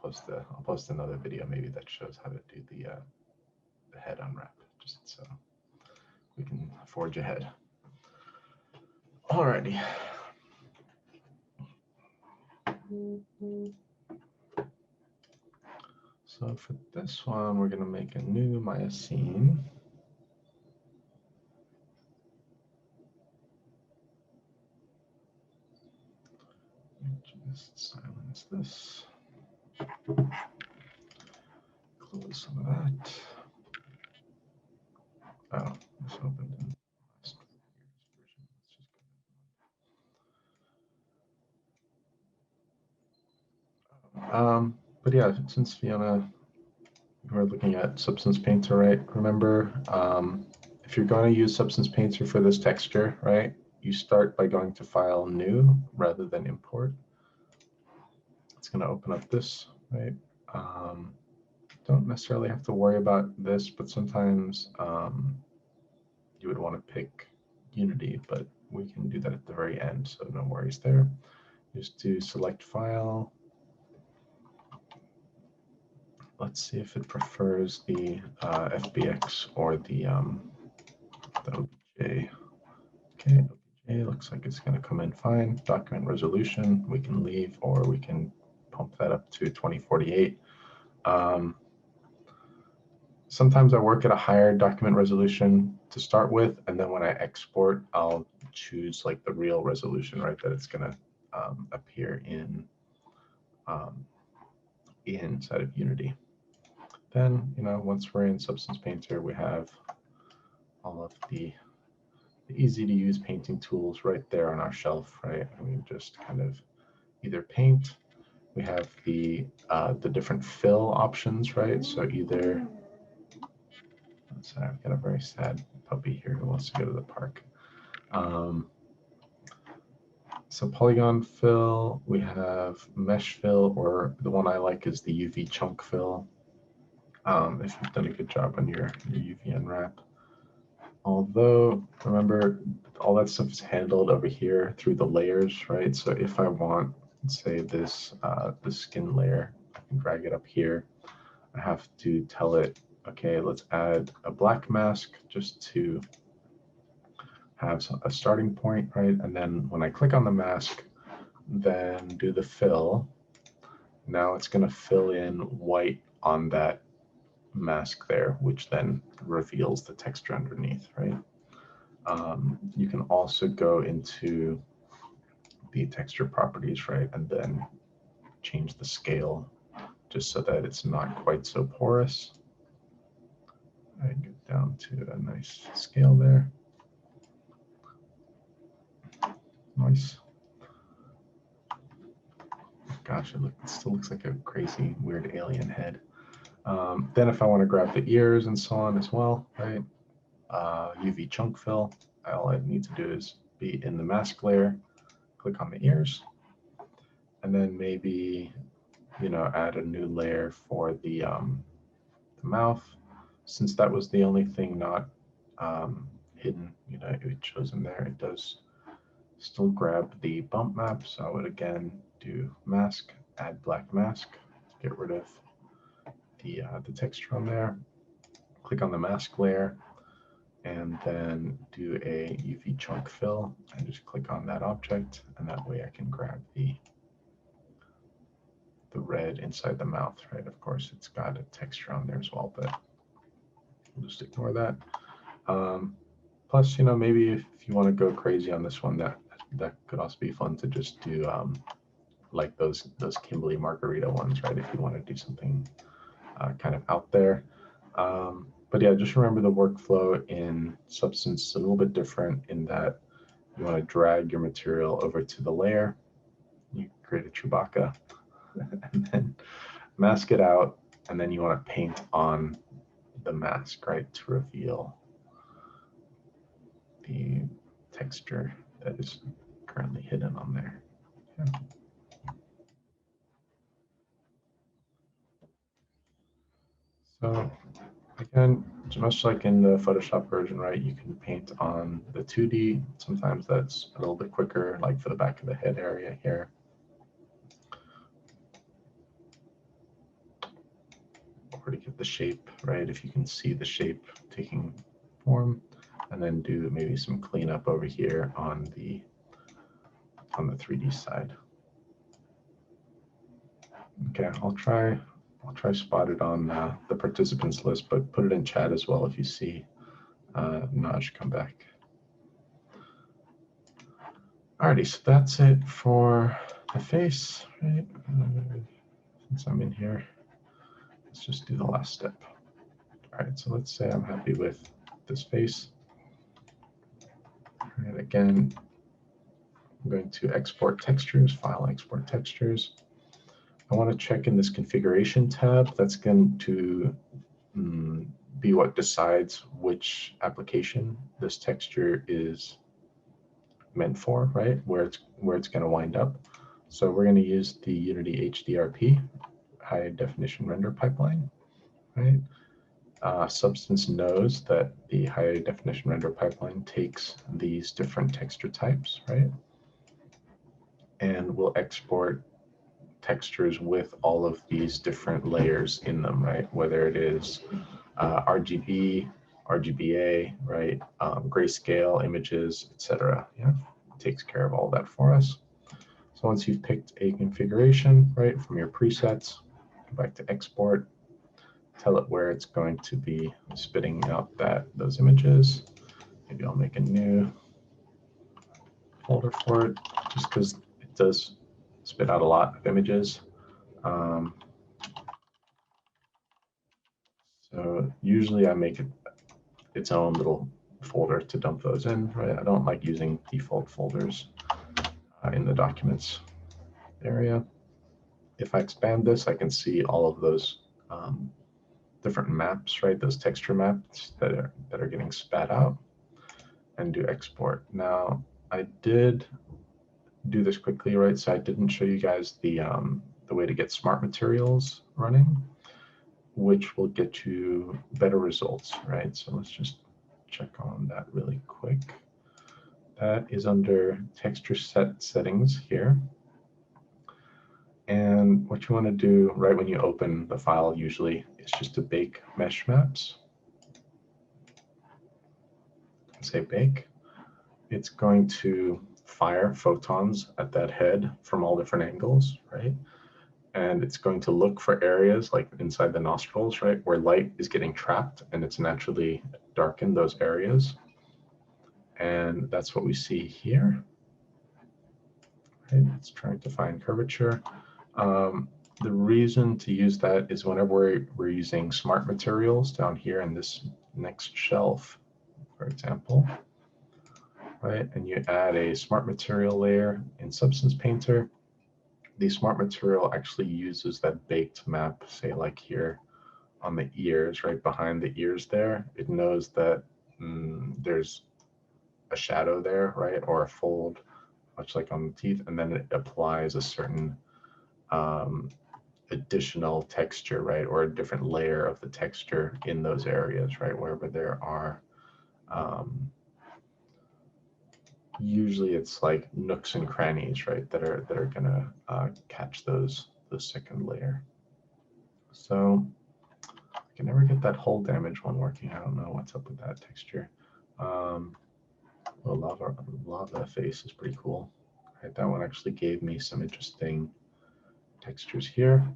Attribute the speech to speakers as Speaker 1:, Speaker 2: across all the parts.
Speaker 1: I'll post another video maybe that shows how to do the head unwrap, just so we can forge ahead. Alrighty. So for this one, we're going to make a new Maya scene. Just silence this. Close some of that. Oh, this opened in the last version. Let's just go. But yeah, since Fiona, we're looking at Substance Painter, right? Remember, if you're going to use Substance Painter for this texture, right, you start by going to File, New, rather than Import. It's going to open up this, right? Don't necessarily have to worry about this, but sometimes you would want to pick Unity, but we can do that at the very end, so no worries there. Just do Select File. Let's see if it prefers the FBX or the OBJ. Okay, OBJ looks like it's going to come in fine. Document resolution, we can leave, or we can pump that up to 2048. Sometimes I work at a higher document resolution to start with, and then when I export, I'll choose like the real resolution, right, that it's going to appear in inside of Unity. Then, once we're in Substance Painter, we have all of the easy to use painting tools right there on our shelf, right? And we just kind of either paint. We have the different fill options, right? So either, I've got a very sad puppy here who wants to go to the park. So polygon fill, we have mesh fill, or the one I like is the UV chunk fill. If you've done a good job on your UV unwrap. Although, remember, all that stuff is handled over here through the layers, right? So if I want, say, this the skin layer, I can drag it up here. I have to tell it, okay, let's add a black mask just to have a starting point, right? And then when I click on the mask, then do the fill. Now it's going to fill in white on that mask there, which then reveals the texture underneath, right? You can also go into the texture properties, right, and then change the scale just so that it's not quite so porous. I get down to a nice scale there. Nice. Gosh, it still looks like a crazy, weird alien head. Then if I want to grab the ears and so on as well, right? UV chunk fill, all I need to do is be in the mask layer, click on the ears, and then maybe, add a new layer for the mouth. Since that was the only thing not hidden, it shows in there, it does still grab the bump map. So I would again do mask, add black mask, get rid of the texture on there, click on the mask layer, and then do a UV chunk fill and just click on that object, and that way I can grab the red inside the mouth, right? Of course, it's got a texture on there as well, but we'll just ignore that. Plus, maybe if you want to go crazy on this one, that could also be fun to just do like those Kimberly Margarita ones, right? If you want to do something kind of out there. But yeah, just remember the workflow in Substance is a little bit different in that you want to drag your material over to the layer. You create a Chewbacca and then mask it out. And then you want to paint on the mask, right, to reveal the texture that is currently hidden on there. Yeah. So again, much like in the Photoshop version, right, you can paint on the 2D. Sometimes that's a little bit quicker, like for the back of the head area here. or to get the shape, right? If you can see the shape taking form, and then do maybe some cleanup over here on the 3D side. Okay, I'll try spot it on the participants list, but put it in chat as well if you see Naj come back. Alrighty, so that's it for the face, right? Since I'm in here, let's just do the last step. All right, so let's say I'm happy with this face. And again, I'm going to export textures, file export textures. I want to check in this configuration tab. That's going to be what decides which application this texture is meant for, right? Where it's going to wind up. So we're going to use the Unity HDRP, high definition render pipeline, right? Substance knows that the high definition render pipeline takes these different texture types, right? And will export textures with all of these different layers in them, right? Whether it is RGB, RGBA, right? Grayscale, images, etc. Yeah, it takes care of all that for us. So once you've picked a configuration, right, from your presets, go back to export, tell it where it's going to be spitting out those images. Maybe I'll make a new folder for it, just because it does spit out a lot of images. So usually I make it its own little folder to dump those in, right? I don't like using default folders in the documents area. If I expand this, I can see all of those different maps, right? Those texture maps that are getting spat out, and do export. Now, I did do this quickly, right? So I didn't show you guys the way to get smart materials running, which will get you better results, right? So let's just check on that really quick. That is under texture set settings here. And what you want to do right when you open the file usually is just to bake mesh maps. Say bake. It's going to fire photons at that head from all different angles, right? And it's going to look for areas like inside the nostrils, right, where light is getting trapped and it's naturally darkened those areas. And that's what we see here. Right? It's trying to find curvature. The reason to use that is whenever we're using smart materials down here in this next shelf, for example, right, and you add a smart material layer in Substance Painter, the smart material actually uses that baked map, say like here on the ears, right behind the ears there. It knows that there's a shadow there, right, or a fold, much like on the teeth, and then it applies a certain additional texture, right, or a different layer of the texture in those areas, right, wherever there are usually it's like nooks and crannies, right, that are gonna catch those second layer. So I can never get that hull damage one working. I don't know what's up with that texture. The lava face is pretty cool. Right, that one actually gave me some interesting textures here.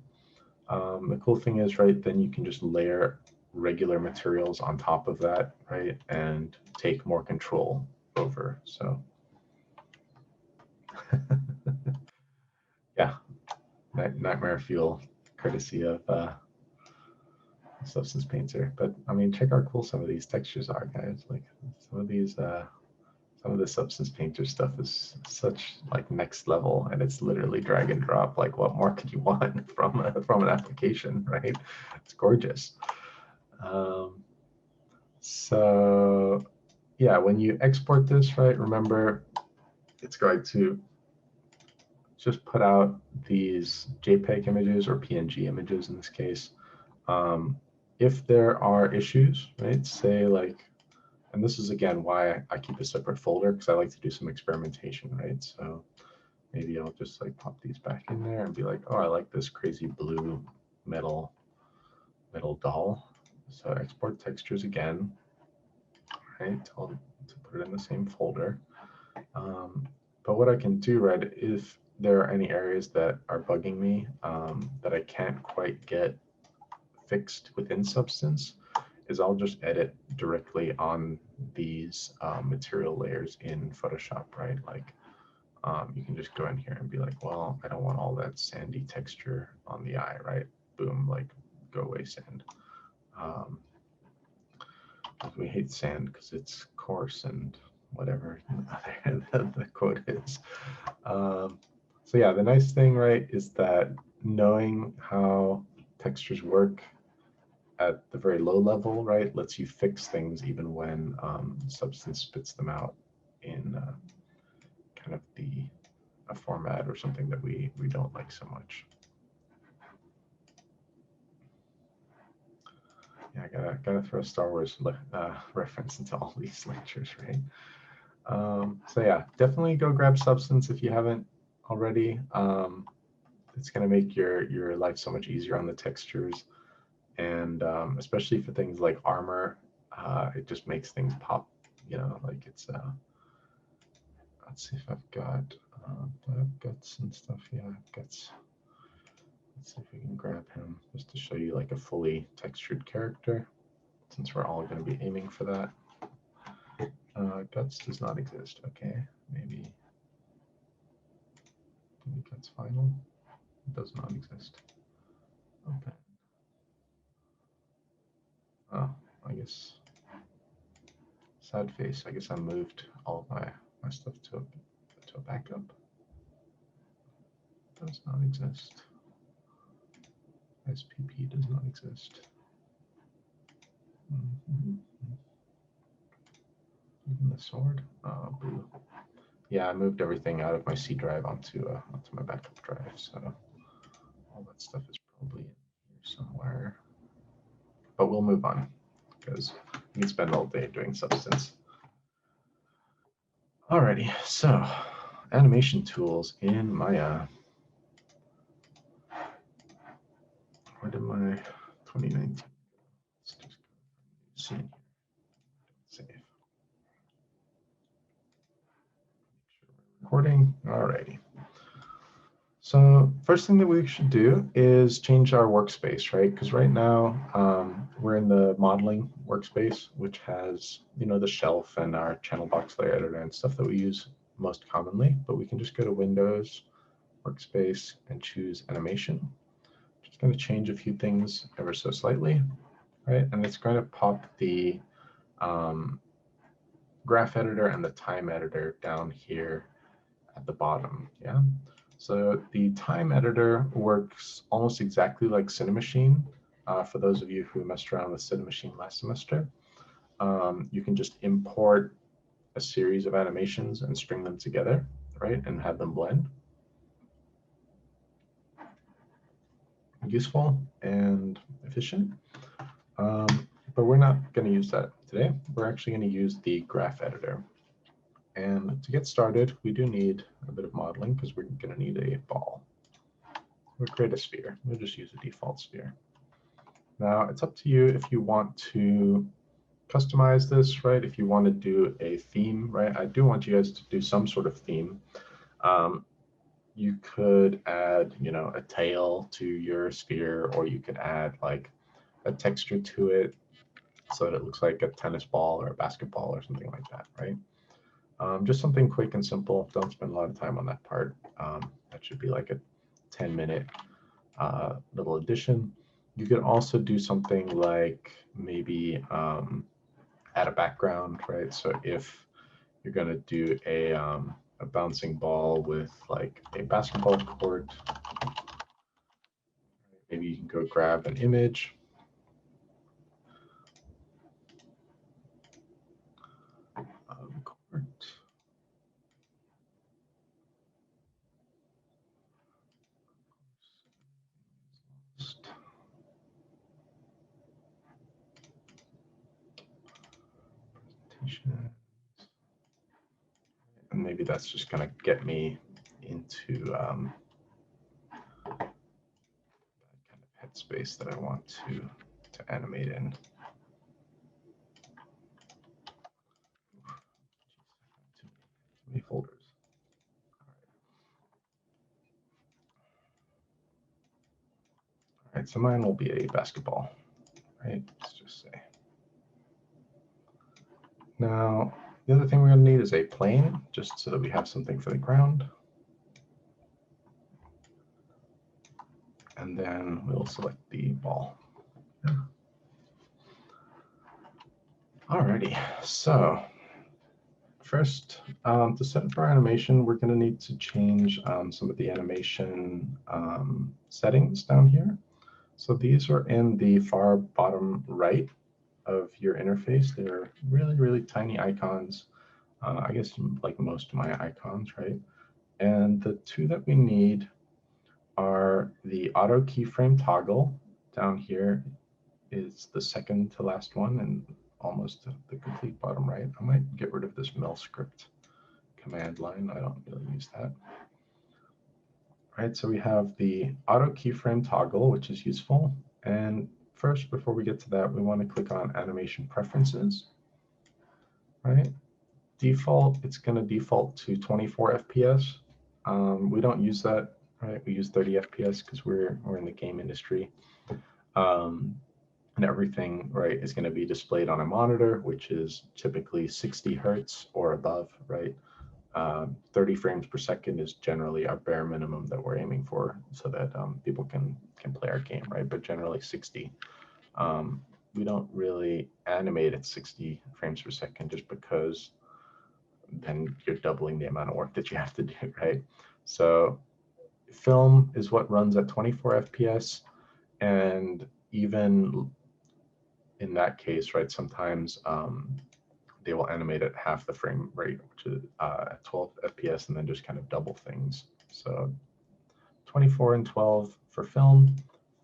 Speaker 1: The cool thing is, right, then you can just layer regular materials on top of that, right, and take more control over. So yeah, nightmare fuel, courtesy of Substance Painter. But I mean, check how cool some of these textures are, guys. Like some of the Substance Painter stuff is such like next level, and it's literally drag and drop. Like, what more could you want from an application, right? It's gorgeous. So yeah, when you export this, right, remember it's going to just put out these JPEG images or PNG images in this case. If there are issues, right, say like, and this is again why I keep a separate folder, because I like to do some experimentation, right? So maybe I'll just like pop these back in there and be like, oh, I like this crazy blue metal middle doll. So export textures again, right? To put it in the same folder. But what I can do, right, if there are any areas that are bugging me that I can't quite get fixed within Substance, is I'll just edit directly on these material layers in Photoshop, right? Like you can just go in here and be like, well, I don't want all that sandy texture on the eye, right? Boom, like go away sand. We hate sand because it's coarse and whatever the quote is. So yeah, the nice thing, right, is that knowing how textures work at the very low level, right, lets you fix things even when Substance spits them out in kind of a format or something that we don't like so much. Yeah, I gotta throw a Star Wars reference into all these lectures, right? So yeah, definitely go grab Substance if you haven't already. It's gonna make your life so much easier on the textures, and especially for things like armor, it just makes things pop. You know, like it's. Let's see if I've got do I have guts and stuff. Yeah, guts. Let's see if we can grab him just to show you like a fully textured character, since we're all going to be aiming for that. Guts does not exist. Okay, maybe guts final. It does not exist. Okay. Oh, I guess sad face. I guess I moved all of my stuff to a backup. Does not exist. SPP does not exist. Even the sword. Oh, boo. Yeah, I moved everything out of my C drive onto my backup drive, so all that stuff is probably in here somewhere. But we'll move on because we can spend all day doing Substance. Alrighty, so animation tools in Maya. Where did my 2019? Let's just see here. Save. Recording. Alrighty. So first thing that we should do is change our workspace, right? Because right now we're in the modeling workspace, which has, you know, the shelf and our channel box layer editor and stuff that we use most commonly. But we can just go to Windows, Workspace, and choose Animation. Just going to change a few things ever so slightly, right? And it's going to pop the graph editor and the time editor down here at the bottom, yeah? So the time editor works almost exactly like Cinemachine. For those of you who messed around with Cinemachine last semester, you can just import a series of animations and string them together, right, and have them blend. Useful and efficient. But we're not going to use that today. We're actually going to use the graph editor. And to get started, we do need a bit of modeling because we're going to need a ball. We'll create a sphere. We'll just use a default sphere. Now, it's up to you if you want to customize this, right? If you want to do a theme, right? I do want you guys to do some sort of theme. You could add, you know, a tail to your sphere, or you could add like a texture to it so that it looks like a tennis ball or a basketball or something like that, right? Just something quick and simple. Don't spend a lot of time on that part. That should be like a 10-minute little addition. You could also do something like maybe add a background, right? So if you're going to do a bouncing ball with like a basketball court, maybe you can go grab an image. Court. And maybe that's just going to get me into that kind of headspace that I want to animate in. Too many folders. All right, so mine will be a basketball, right? Let's just say. Now, the other thing we're going to need is a plane, just so that we have something for the ground. And then we'll select the ball. Alrighty, so first, to set up our animation, we're going to need to change some of the animation settings down here. So these are in the far bottom right of your interface. They're really, really tiny icons. I guess like most of my icons, right? And the two that we need are the auto keyframe toggle down here is the second to last one and almost the complete bottom right. I might get rid of this mel script command line. I don't really use that. All right, so we have the auto keyframe toggle, which is useful. And first, before we get to that, we want to click on animation preferences. Right, default, it's going to default to 24 FPS. We don't use that, right? We use 30 FPS because we're in the game industry. And everything, right, is going to be displayed on a monitor, which is typically 60 hertz or above, right? 30 frames per second is generally our bare minimum that we're aiming for, so that people can play our game, right? But generally 60. We don't really animate at 60 frames per second just because then you're doubling the amount of work that you have to do, right? So film is what runs at 24 FPS, and even in that case, right, sometimes they will animate at half the frame rate, which is at 12 FPS, and then just kind of double things. So 24 and 12 for film,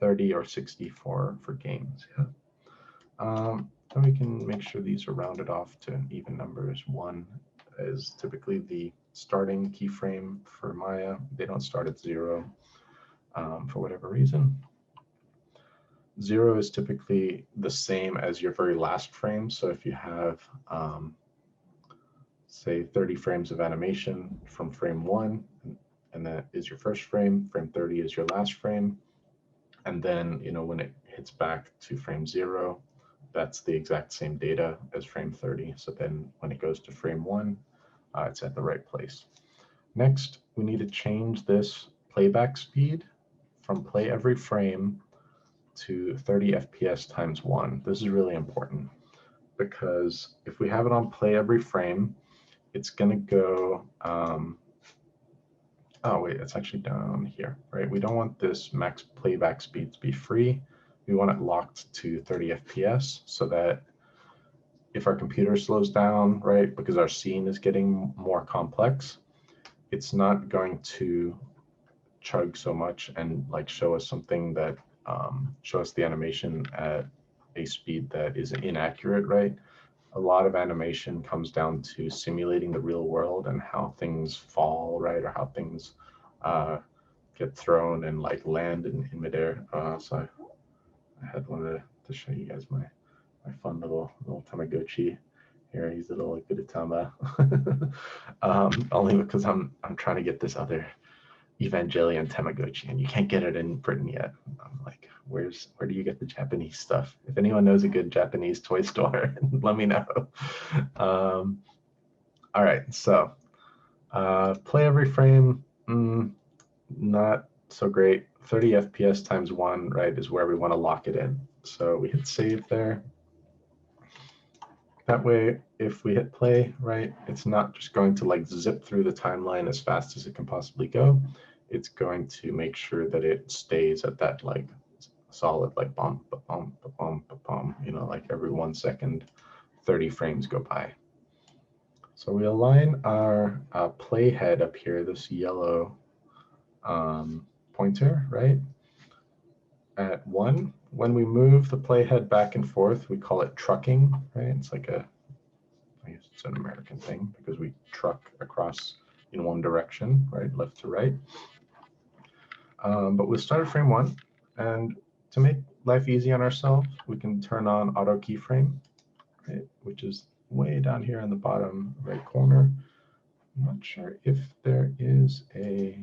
Speaker 1: 30 or 60 for games. Yeah. Then we can make sure these are rounded off to even numbers. 1 is typically the starting keyframe for Maya. They don't start at 0 for whatever reason. 0 is typically the same as your very last frame. So if you have, say, 30 frames of animation from frame 1, and that is your first frame, frame 30 is your last frame. And then, you know, when it hits back to frame 0, that's the exact same data as frame 30. So then when it goes to frame 1, it's at the right place. Next, we need to change this playback speed from play every frame to 30 FPS times 1. This is really important because if we have it on play every frame, it's going to go, oh wait, it's actually down here, right? We don't want this max playback speed to be free. We want it locked to 30 FPS so that if our computer slows down, right, because our scene is getting more complex, it's not going to chug so much and like show us something that show us the animation at a speed that is inaccurate, right? A lot of animation comes down to simulating the real world and how things fall, right, or how things get thrown and like land in midair. So I had wanted to show you guys my fun little Tamagotchi here. He's a little Gudetama. Only because I'm trying to get this other Evangelion Tamagotchi, and you can't get it in Britain yet. I'm like, where do you get the Japanese stuff? If anyone knows a good Japanese toy store, let me know. All right, so play every frame, not so great. 30 FPS times 1, right, is where we want to lock it in. So we hit save there. That way, if we hit play, right, it's not just going to like zip through the timeline as fast as it can possibly go. It's going to make sure that it stays at that like solid like bump, bump, bump, bump, you know, like every 1 second, 30 frames go by. So we align our playhead up here, this yellow pointer, right, at 1. When we move the playhead back and forth, we call it trucking, right? It's like I guess it's an American thing because we truck across in one direction, right, left to right. But we'll start at frame 1, and to make life easy on ourselves, we can turn on auto keyframe, right, which is way down here in the bottom right corner. I'm not sure if there is a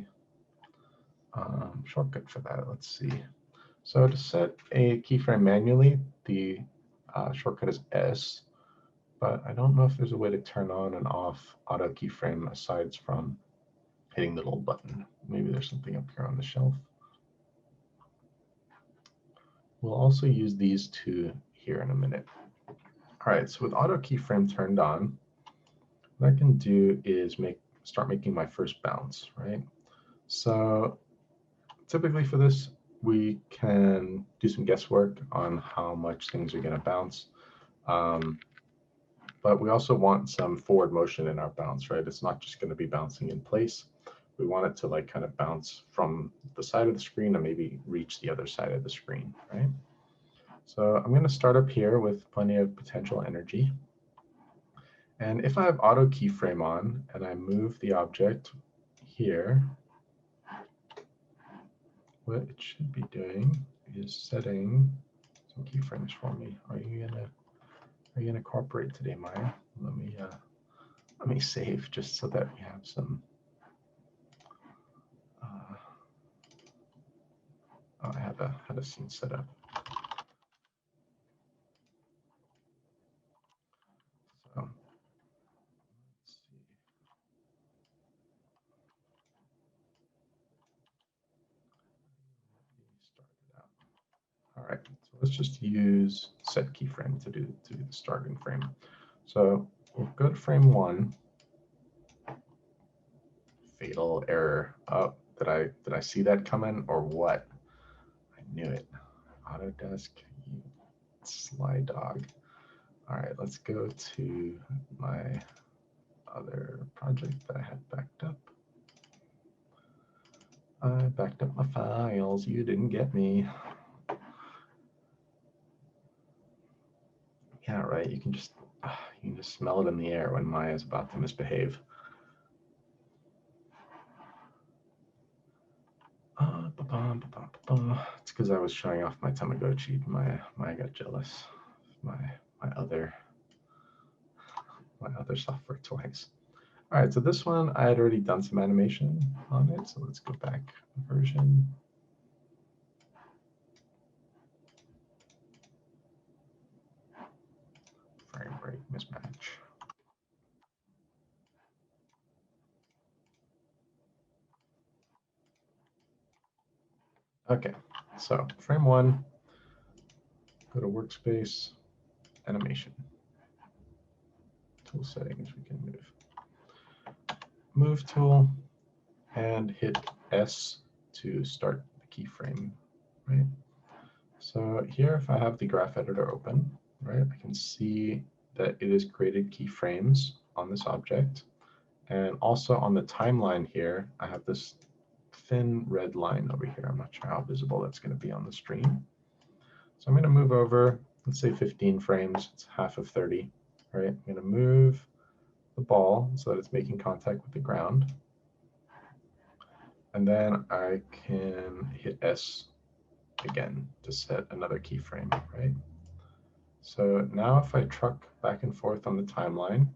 Speaker 1: shortcut for that. Let's see. So to set a keyframe manually, the shortcut is S, but I don't know if there's a way to turn on and off auto keyframe aside from hitting the little button. Maybe there's something up here on the shelf. We'll also use these two here in a minute. All right, so with auto keyframe turned on, what I can do is start making my first bounce, right? So typically for this, we can do some guesswork on how much things are going to bounce. But we also want some forward motion in our bounce, right? It's not just going to be bouncing in place. We want it to like kind of bounce from the side of the screen and maybe reach the other side of the screen, right? So I'm going to start up here with plenty of potential energy. And if I have auto keyframe on and I move the object here, what it should be doing is setting some keyframes for me. Are you gonna cooperate today, Maya? Let me save just so that we have some. I had a scene set up. So let's see. Start it out. All right, so let's just use set keyframe to do the starting frame. So we'll go to frame 1. Fatal error. Oh, did I see that coming or what? I knew it. Autodesk, you sly dog. All right, let's go to my other project that I had backed up. I backed up my files. You didn't get me. Yeah, right. You can just smell it in the air when Maya's about to misbehave. It's because I was showing off my Tamagotchi. Maya got jealous. My other software toys. All right, so this one I had already done some animation on it. So let's go back a version. Frame rate mismatch. Okay, so frame 1, go to workspace, animation. Tool settings, we can move tool and hit S to start the keyframe, right? So here, if I have the graph editor open, right, I can see that it has created keyframes on this object. And also on the timeline here, I have this thin red line over here. I'm not sure how visible that's going to be on the stream. So I'm going to move over, let's say 15 frames. It's half of 30, right? I'm going to move the ball so that it's making contact with the ground. And then I can hit S again to set another keyframe, right? So now if I truck back and forth on the timeline,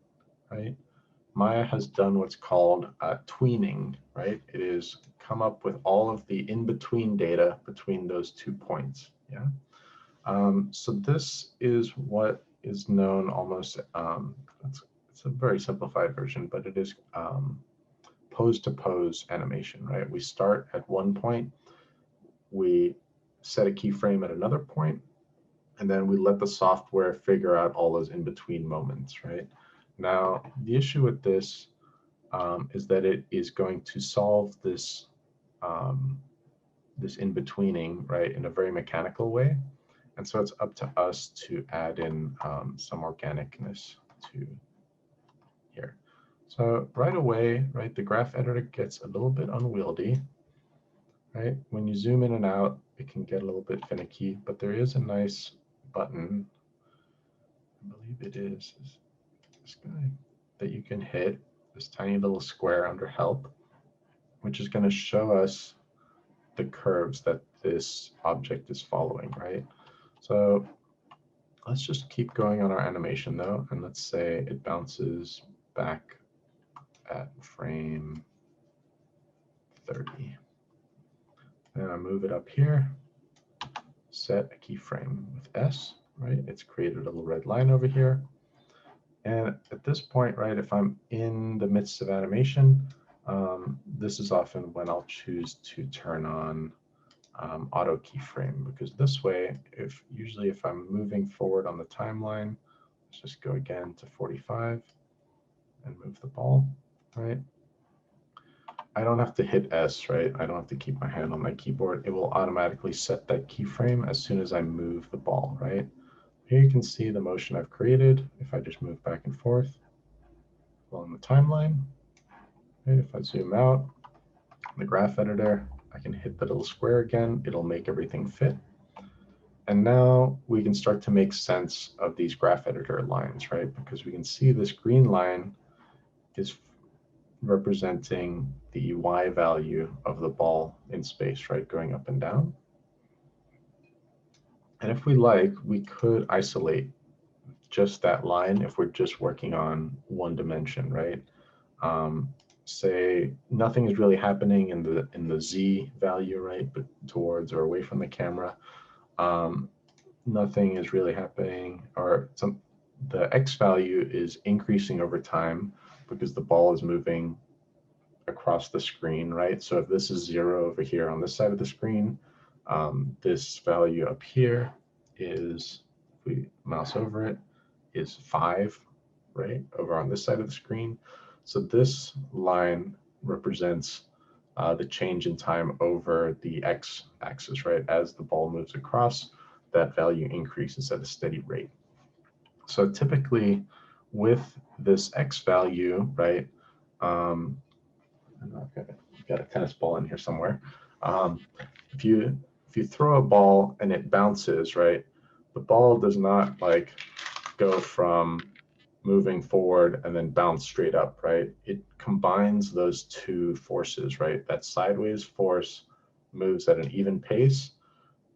Speaker 1: right, Maya has done what's called tweening, right? It is come up with all of the in-between data between those 2 points, yeah? So this is what is known almost, it's a very simplified version, but it is pose-to-pose animation, right? We start at one point, we set a keyframe at another point, and then we let the software figure out all those in-between moments, right? Now, the issue with this is that it is going to solve this this in-betweening, right, in a very mechanical way. And so it's up to us to add in some organicness to here. So right away, right, the graph editor gets a little bit unwieldy, right? When you zoom in and out, it can get a little bit finicky, but there is a nice button, I believe it is this guy, that you can hit, this tiny little square under help, which is going to show us the curves that this object is following, right? So let's just keep going on our animation though, and let's say it bounces back at frame 30. Then I move it up here, set a keyframe with S, right? It's created a little red line over here. And at this point, right, if I'm in the midst of animation, this is often when I'll choose to turn on auto keyframe, because this way, usually if I'm moving forward on the timeline, let's just go again to 45 and move the ball, right? I don't have to hit S, right? I don't have to keep my hand on my keyboard. It will automatically set that keyframe as soon as I move the ball, right? Here you can see the motion I've created. If I just move back and forth along the timeline, right? If I zoom out, the graph editor, I can hit the little square again. It'll make everything fit. And now we can start to make sense of these graph editor lines, right? Because we can see this green line is representing the y value of the ball in space, right? Going up and down. And if we like, we could isolate just that line if we're just working on one dimension, right? Say nothing is really happening in the z value, right? But towards or away from the camera. Nothing is really happening, or the x value is increasing over time because the ball is moving across the screen, right? So if this is 0 over here on this side of the screen, this value up here is, if we mouse over it, is 5, right, over on this side of the screen. So this line represents the change in time over the x-axis, right? As the ball moves across, that value increases at a steady rate. So typically with this x value, right, I've got a tennis ball in here somewhere. If you throw a ball and it bounces, right, the ball does not like go from moving forward and then bounce straight up, right? It combines those two forces, right? That sideways force moves at an even pace.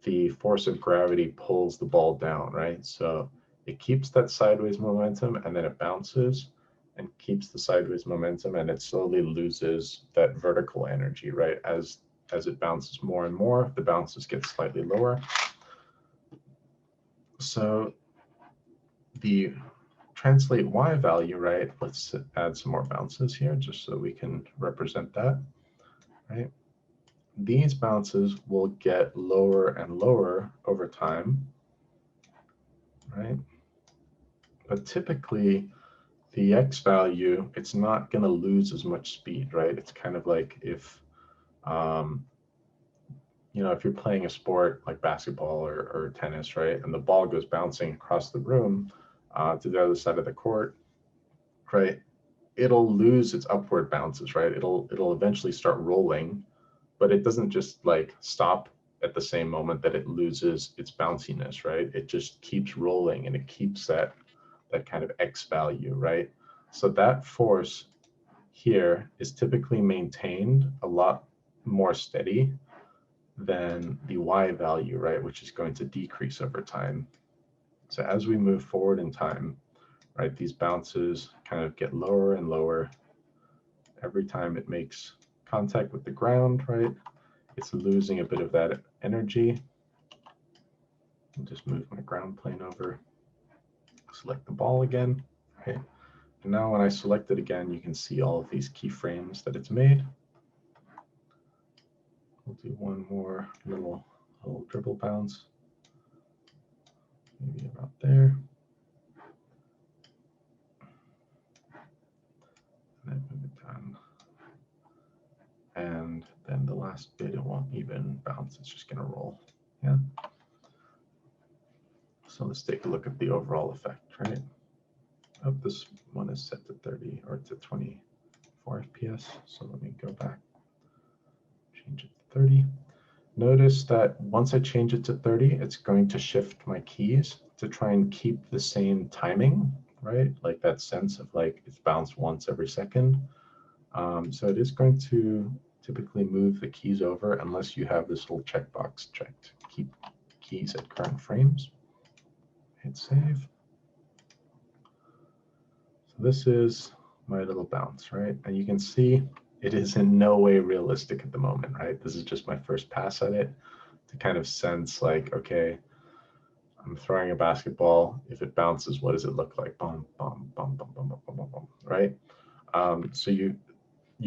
Speaker 1: The force of gravity pulls the ball down, right? So it keeps that sideways momentum and then it bounces and keeps the sideways momentum, and it slowly loses that vertical energy, right? As it bounces more and more, the bounces get slightly lower. So the translate y value, right? Let's add some more bounces here just so we can represent that, right? These bounces will get lower and lower over time, right? But typically, the x value, it's not going to lose as much speed, right? It's kind of like if, if you're playing a sport like basketball or tennis, right, and the ball goes bouncing across the room to the other side of the court, right, it'll lose its upward bounces, right? It'll eventually start rolling, but it doesn't just like stop at the same moment that it loses its bounciness, right? It just keeps rolling and it keeps that kind of x value, right? So that force here is typically maintained a lot more steady than the y value, right, which is going to decrease over time. So as we move forward in time, right, these bounces kind of get lower and lower. Every time it makes contact with the ground, right, it's losing a bit of that energy. I'll just move my ground plane over, select the ball again, right? And now when I select it again, you can see all of these keyframes that it's made. We'll do one more little dribble bounce, maybe about there. And then move it down. And then the last bit, it won't even bounce, it's just gonna roll, yeah? So let's take a look at the overall effect, right? Oh, this one is set to 30 or to 24 FPS. So let me go back, change it to 30. Notice that once I change it to 30, it's going to shift my keys to try and keep the same timing, right? Like that sense of like it's bounced once every second. So it is going to typically move the keys over unless you have this little checkbox checked. Keep keys at current frames. Hit save. So this is my little bounce, right? And you can see it is in no way realistic at the moment, right? This is just my first pass at it to kind of sense like, okay, I'm throwing a basketball. If it bounces, what does it look like? Boom, boom, boom, boom, boom, boom, boom, boom, right? So you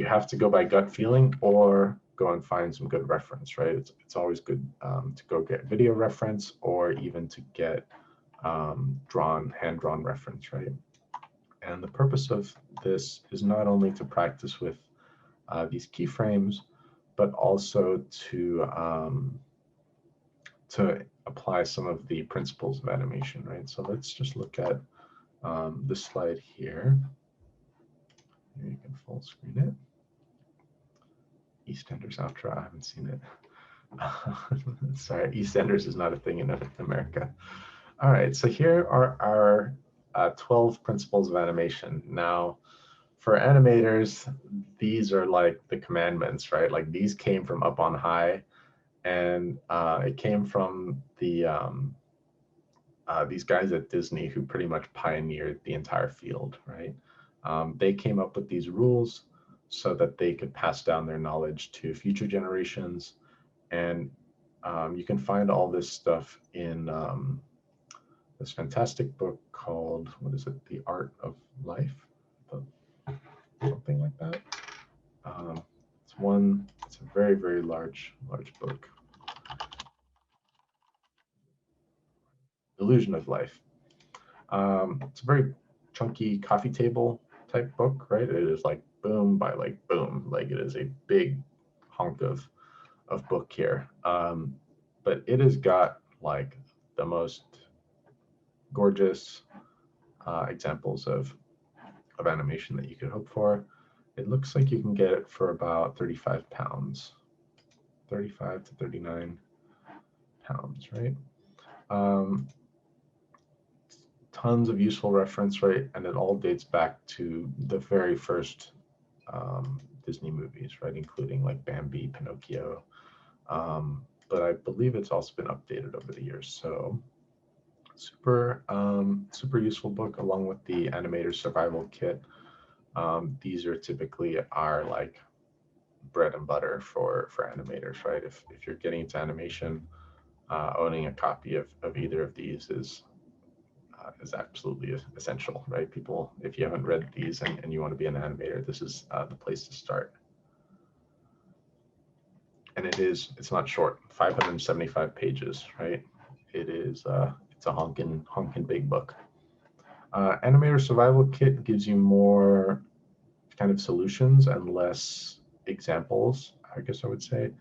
Speaker 1: have to go by gut feeling or go and find some good reference, right? It's always good to go get video reference or even to get hand-drawn reference, right? And the purpose of this is not only to practice with these keyframes, but also to apply some of the principles of animation, right? So let's just look at this slide here. Here you can full screen it. EastEnders outro, I haven't seen it. Sorry, EastEnders is not a thing in America. All right, so here are our 12 principles of animation. Now, for animators, these are like the commandments, right? Like these came from up on high, and it came from the these guys at Disney who pretty much pioneered the entire field, right? They came up with these rules so that they could pass down their knowledge to future generations. And you can find all this stuff in this fantastic book called, what is it? The Art of Life, something like that. It's a very, very large book. Illusion of Life. It's a very chunky coffee table type book, right? It is like boom by like boom, like it is a big hunk of book here. But it has got like the most gorgeous examples of animation that you could hope for. It looks like you can get it for about 35 pounds, 35 to 39 pounds, right? Tons of useful reference, right? And it all dates back to the very first Disney movies, right? Including like Bambi, Pinocchio. But I believe it's also been updated over the years. So super useful book along with the Animator Survival Kit. These are typically our like bread and butter for animators, right? If you're getting into animation, owning a copy of either of these is absolutely essential, right? People, if you haven't read these and you want to be an animator, this is the place to start. And it's not short, 575 pages, right? It's a honkin' big book. Animator Survival Kit gives you more kind of solutions and less examples, I guess I would say.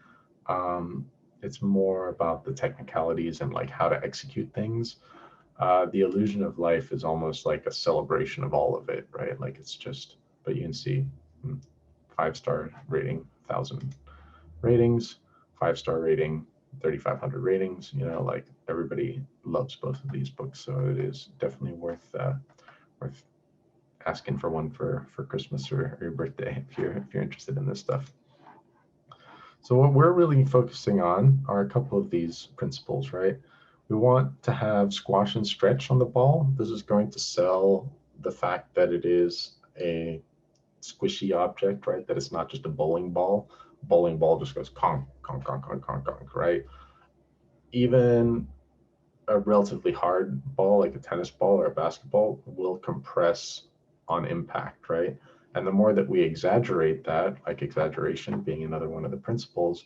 Speaker 1: It's more about the technicalities and like how to execute things. The Illusion of Life is almost like a celebration of all of it, right? Like it's just, but you can see 5-star rating, 1,000 ratings, 5-star rating, 3,500 ratings. You know, like everybody loves both of these books, so it is definitely worth asking for one for Christmas or your birthday if you're interested in this stuff. So what we're really focusing on are a couple of these principles, right? We want to have squash and stretch on the ball. This is going to sell the fact that it is a squishy object, right? That it's not just a bowling ball. Bowling ball just goes conk, conk, conk, conk, conk, conk, right? Even a relatively hard ball like a tennis ball or a basketball will compress on impact, right? And the more that we exaggerate that, like exaggeration being another one of the principles,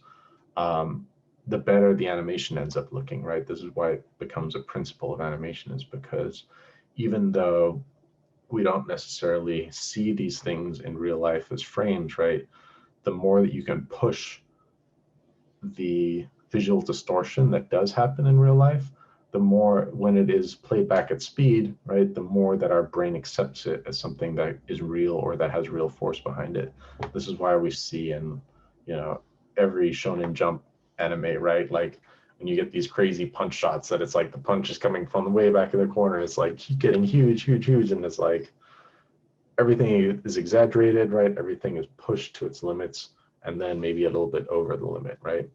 Speaker 1: the better the animation ends up looking, right? This is why it becomes a principle of animation, is because even though we don't necessarily see these things in real life as frames, right? The more that you can push the visual distortion that does happen in real life, the more, when it is played back at speed, right, the more that our brain accepts it as something that is real or that has real force behind it. This is why we see in, you know, every Shonen Jump anime, right? Like when you get these crazy punch shots that it's like the punch is coming from the way back in the corner, it's like getting huge, huge, huge, and it's like everything is exaggerated, right? Everything is pushed to its limits, and then maybe a little bit over the limit, right?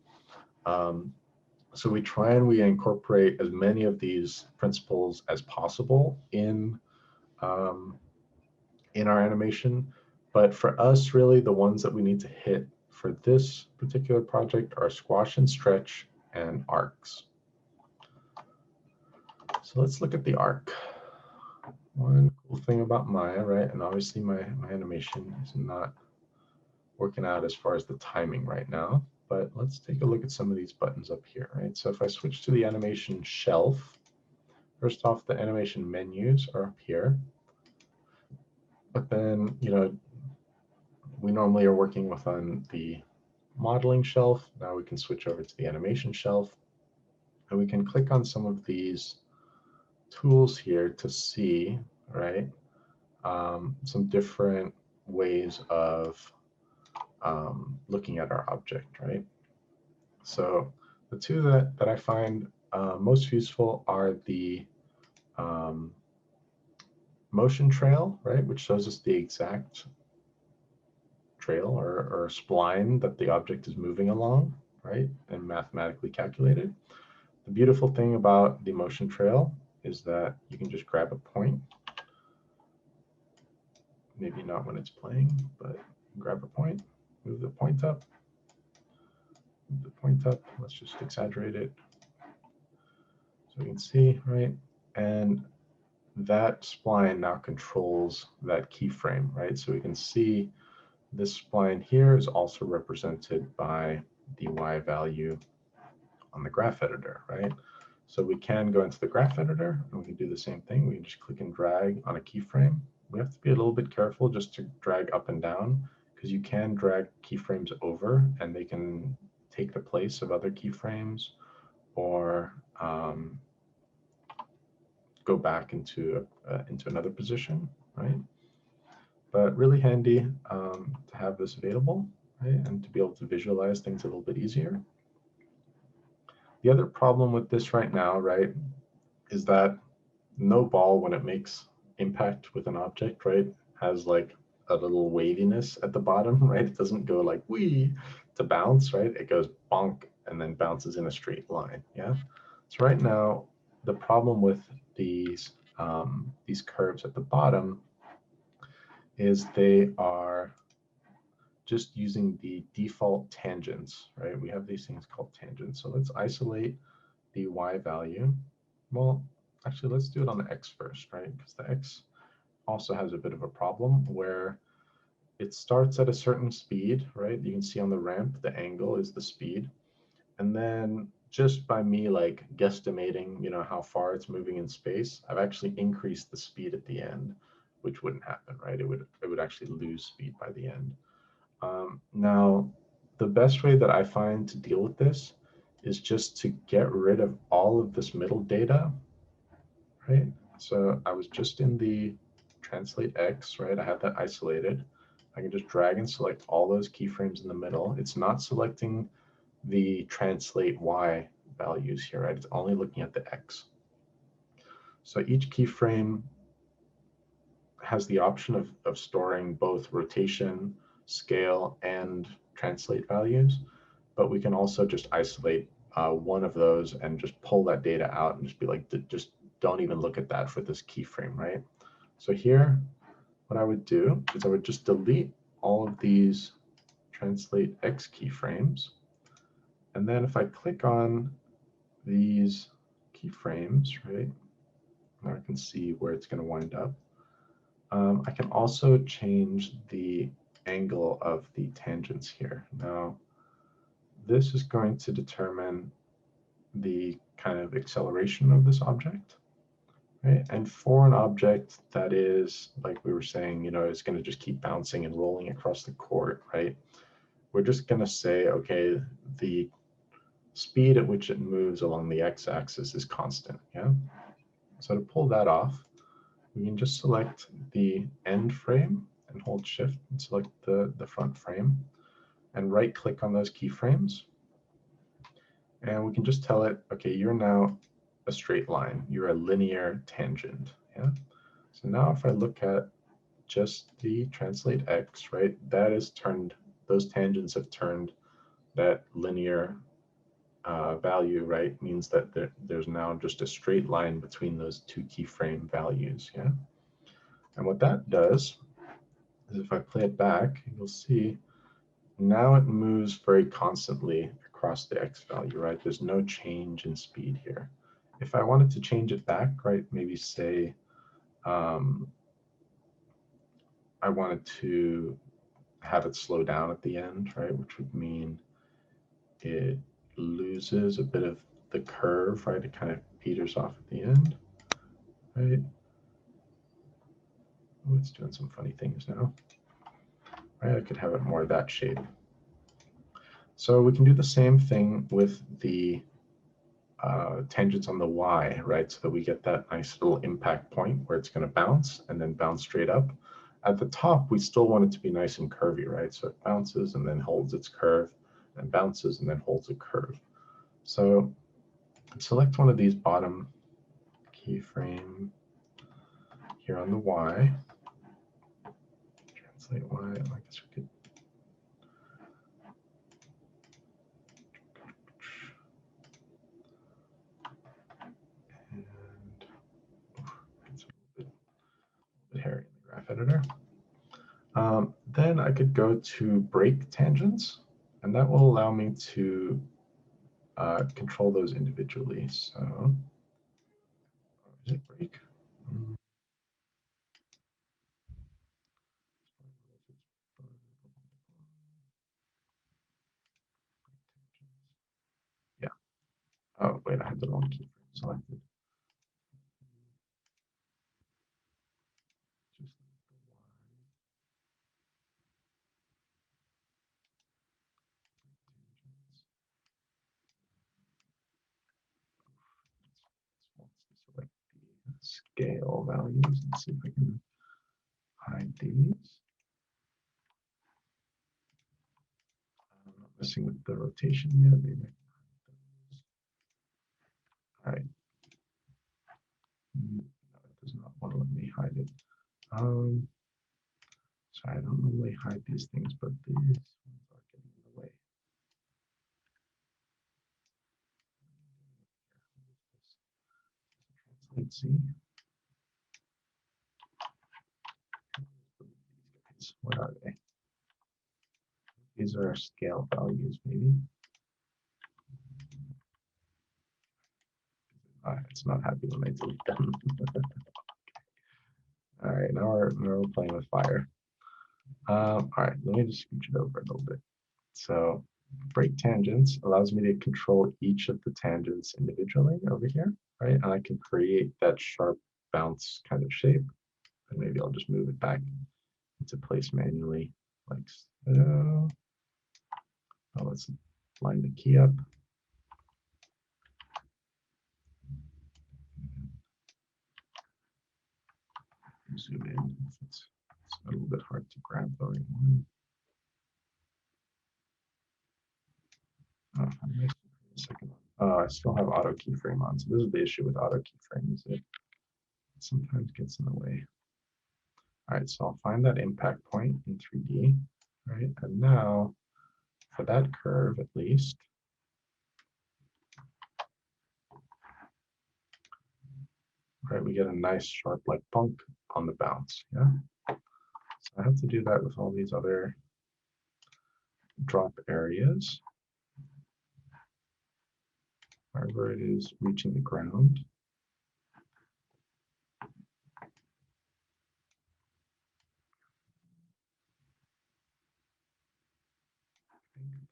Speaker 1: So we incorporate as many of these principles as possible in our animation. But for us, really, the ones that we need to hit for this particular project are squash and stretch and arcs. So let's look at the arc. One cool thing about Maya, right? And obviously my animation is not working out as far as the timing right now, but let's take a look at some of these buttons up here, right? So if I switch to the animation shelf, first off, the animation menus are up here. But then, we normally are working on the modeling shelf. Now we can switch over to the animation shelf, and we can click on some of these tools here to see, right, some different ways of looking at our object, right? So the two that I find most useful are the motion trail, right, which shows us the exact trail or spline that the object is moving along, right, and mathematically calculated. The beautiful thing about the motion trail is that you can just grab a point, maybe not when it's playing, but grab a point, move the point up, let's just exaggerate it so we can see, right, and that spline now controls that keyframe, right? So we can see this spline here is also represented by the Y value on the graph editor, right? So we can go into the graph editor and we can do the same thing. We can just click and drag on a keyframe. We have to be a little bit careful just to drag up and down, because you can drag keyframes over and they can take the place of other keyframes or go back into another position, right? But really handy to have this available, right? And to be able to visualize things a little bit easier. The other problem with this right now, right, is that no ball, when it makes impact with an object, right, has like a little waviness at the bottom, right? It doesn't go like wee to bounce, right? It goes bonk and then bounces in a straight line, yeah? So right now, the problem with these curves at the bottom is they are just using the default tangents, right? We have these things called tangents. So let's isolate the Y value. Well, actually, let's do it on the X first, right? Because the X also has a bit of a problem where it starts at a certain speed, right? You can see on the ramp, the angle is the speed. And then just by me like guesstimating, how far it's moving in space, I've actually increased the speed at the end, which wouldn't happen, right? It would actually lose speed by the end. Now, the best way that I find to deal with this is just to get rid of all of this middle data, right? So I was just in the translate X, right? I have that isolated. I can just drag and select all those keyframes in the middle. It's not selecting the translate Y values here, right? It's only looking at the X. So each keyframe has the option of storing both rotation, scale, and translate values, but we can also just isolate one of those and just pull that data out and just be like, just don't even look at that for this keyframe, right? So here, what I would do is I would just delete all of these translate X keyframes. And then if I click on these keyframes, right, now I can see where it's going to wind up. I can also change the angle of the tangents here. Now, this is going to determine the kind of acceleration of this object, right? And for an object that is, like we were saying, is going to just keep bouncing and rolling across the court, right? We're just going to say, okay, the speed at which it moves along the x-axis is constant, yeah? So to pull that off, we can just select the end frame and hold shift and select the front frame and right click on those keyframes. And we can just tell it, okay, you're now a straight line. You're a linear tangent, yeah? So now if I look at just the translate X, right, that is turned those tangents have turned that linear value, right, means that there's now just a straight line between those two keyframe values, yeah? And what that does is if I play it back, you'll see now it moves very constantly across the X value, right? There's no change in speed here. If I wanted to change it back, right, maybe say I wanted to have it slow down at the end, right, which would mean it loses a bit of the curve, right? It kind of peters off at the end, right? Oh, it's doing some funny things now. Right, I could have it more that shape. So we can do the same thing with the tangents on the Y, right? So that we get that nice little impact point where it's going to bounce and then bounce straight up. At the top, we still want it to be nice and curvy, right? So it bounces and then holds its curve, and bounces and then holds a curve. So select one of these bottom keyframe here on the Y. Translate Y. I guess we could. And it's a bit hairy in the graph editor. Then I could go to break tangents, and that will allow me to control those individually. So, is it break? Yeah. Oh, wait, I have the wrong keyframe selected. Just select the scale values and see if I can hide these. I'm not messing with the rotation yet. Maybe. All right. No, it does not want to let me hide it. So I don't normally hide these things, but these ones are getting in the way. Let's see. What are they? These are our scale values, maybe. It's not happy when I delete them. All right, now we're playing with fire. All right, let me just scooch it over a little bit. So break tangents allows me to control each of the tangents individually over here, right? And I can create that sharp bounce kind of shape. And maybe I'll just move it back into place manually, like so. Oh, let's line the key up. Zoom in. It's a little bit hard to grab the right one. Oh, second one. Oh, I still have auto keyframe on. So this is the issue with auto keyframe, is it sometimes gets in the way. All right, so I'll find that impact point in 3D, right? And now for that curve, at least, right, we get a nice sharp like bump on the bounce, yeah? So I have to do that with all these other drop areas, wherever it is reaching the ground.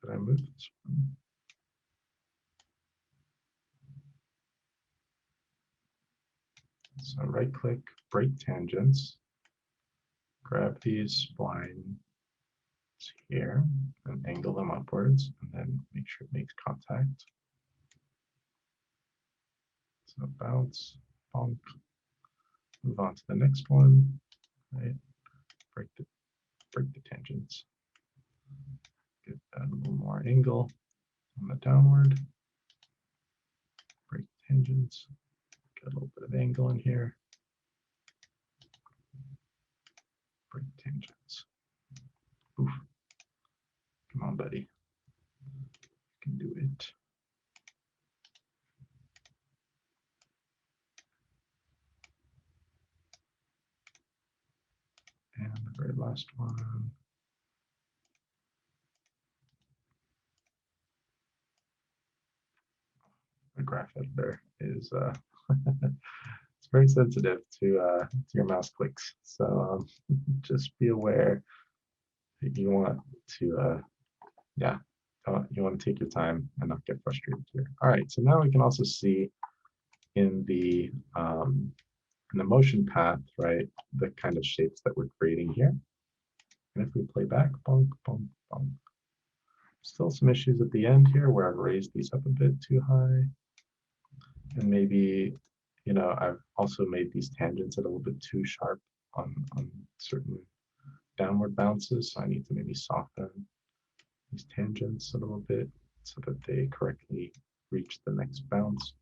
Speaker 1: Did I move this one? So right click, break tangents, grab these splines here and angle them upwards, and then make sure it makes contact. So bounce, bonk, move on to the next one, right? Break the tangents. Get a little more angle on the downward. Break tangents. Get a little bit of angle in here. Break tangents. Oof. buddy. You can do it. And the very last one. The graph editor is it's very sensitive to your mouse clicks. So just be aware that you want to yeah, you want to take your time and not get frustrated here. All right, so now we can also see in the motion path, right, the kind of shapes that we're creating here. And if we play back, bonk, bonk, bonk. Still some issues at the end here where I've raised these up a bit too high. And maybe, you know, I've also made these tangents a little bit too sharp on certain downward bounces. So I need to maybe soften these tangents a little bit so that they correctly reach the next bounce.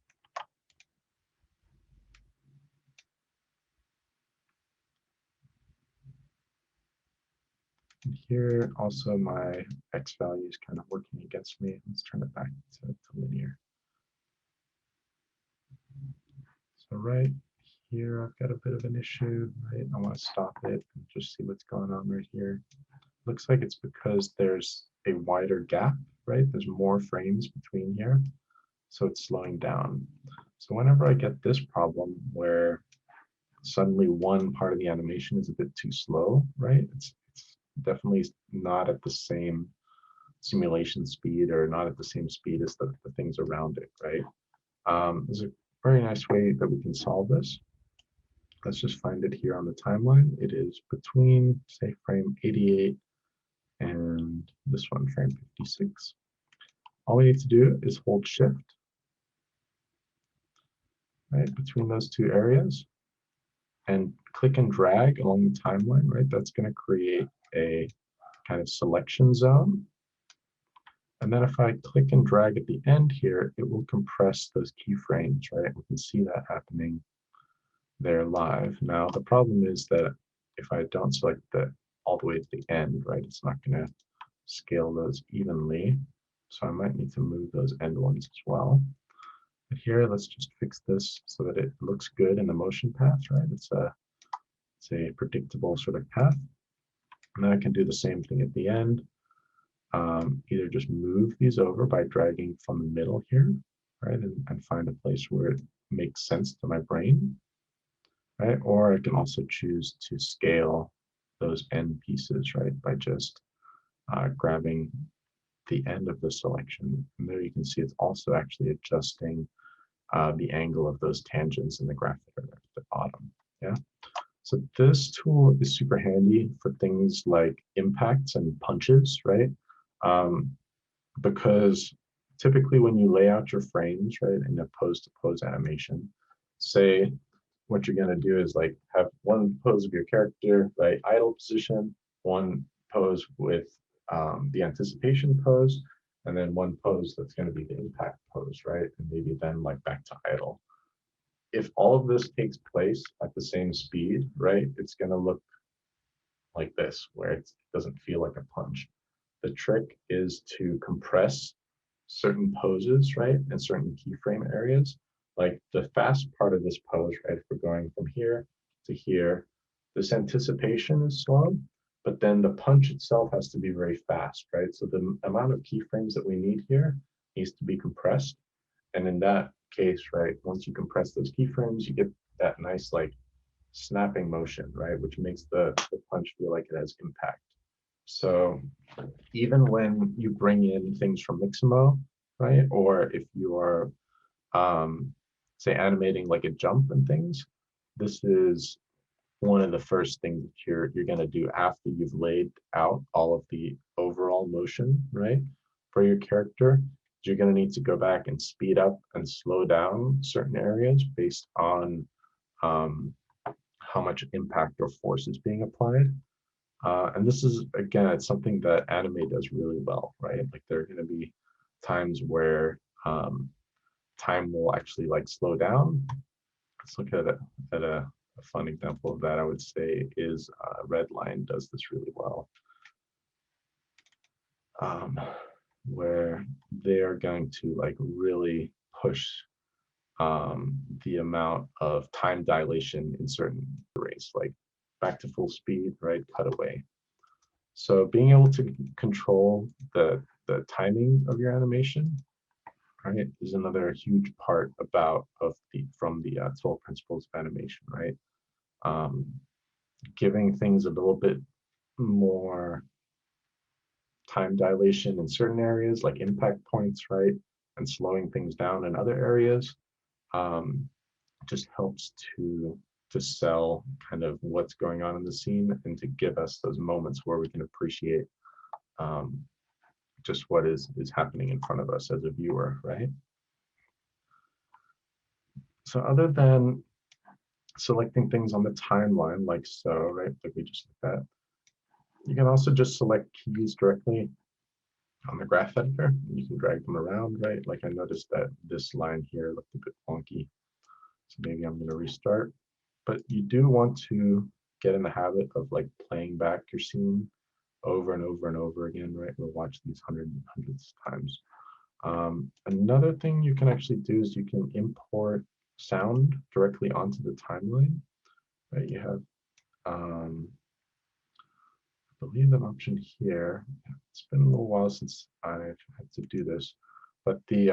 Speaker 1: And here also my X value is kind of working against me. Let's turn it back to linear. So right here, I've got a bit of an issue, right? I want to stop it and just see what's going on right here. Looks like it's because there's a wider gap, right? There's more frames between here, so it's slowing down. So whenever I get this problem where suddenly one part of the animation is a bit too slow, right? It's definitely not at the same simulation speed or not at the same speed as the things around it, right? There's a very nice way that we can solve this. Let's just find it here on the timeline. It is between, say, frame 88 and this one, frame 56. All we need to do is hold shift, right, between those two areas and click and drag along the timeline, right? That's going to create a kind of selection zone. And then if I click and drag at the end here, it will compress those keyframes, right? We can see that happening there live. Now, the problem is that if I don't select that all the way to the end, right, it's not going to scale those evenly. So I might need to move those end ones as well. But here, let's just fix this so that it looks good in the motion path, right? It's a predictable sort of path. And then I can do the same thing at the end. Either just move these over by dragging from the middle here, right? And find a place where it makes sense to my brain, right? Or I can also choose to scale those end pieces, right? By just grabbing the end of the selection. And there you can see it's also actually adjusting the angle of those tangents in the graphic at the bottom, yeah? So this tool is super handy for things like impacts and punches, right? Because typically when you lay out your frames, right, in a pose-to-pose animation, say what you're going to do is like have one pose of your character, right, idle position, one pose with the anticipation pose, and then one pose that's going to be the impact pose, right, and maybe then like back to idle. If all of this takes place at the same speed, right, it's going to look like this, where it doesn't feel like a punch. The trick is to compress certain poses, right, and certain keyframe areas. Like the fast part of this pose, right, if we're going from here to here, this anticipation is slow, but then the punch itself has to be very fast, right? So the amount of keyframes that we need here needs to be compressed. And in that case, right, once you compress those keyframes, you get that nice like snapping motion, right, which makes the punch feel like it has impact. So even when you bring in things from Mixamo, right, or if you are, say, animating like a jump and things, this is one of the first things that you're going to do after you've laid out all of the overall motion, right, for your character. You're going to need to go back and speed up and slow down certain areas based on how much impact or force is being applied. And this is, again, it's something that anime does really well, right? Like there are going to be times where time will actually like slow down. Let's look at a fun example of that. I would say is Redline does this really well. um, where they are going to like really push the amount of time dilation in certain rates, like back to full speed, right? Cutaway. So being able to control the timing of your animation, right, is another huge part about of the from the 12 principles of animation, right? Um, Giving things a little bit more time dilation in certain areas, like impact points, right, and slowing things down in other areas, um, just helps to sell kind of what's going on in the scene and to give us those moments where we can appreciate um, just what is happening in front of us as a viewer, right? So other than selecting things on the timeline like so, right, like we just looked at, you can also just select keys directly on the graph editor. You can drag them around, right? Like I noticed that this line here looked a bit wonky, so maybe I'm going to restart. But you do want to get in the habit of like playing back your scene over and over and over again, right? We'll watch these hundreds of times. Another thing you can actually do is you can import sound directly onto the timeline, right? You have, I believe, an option here. It's been a little while since I've had to do this, but the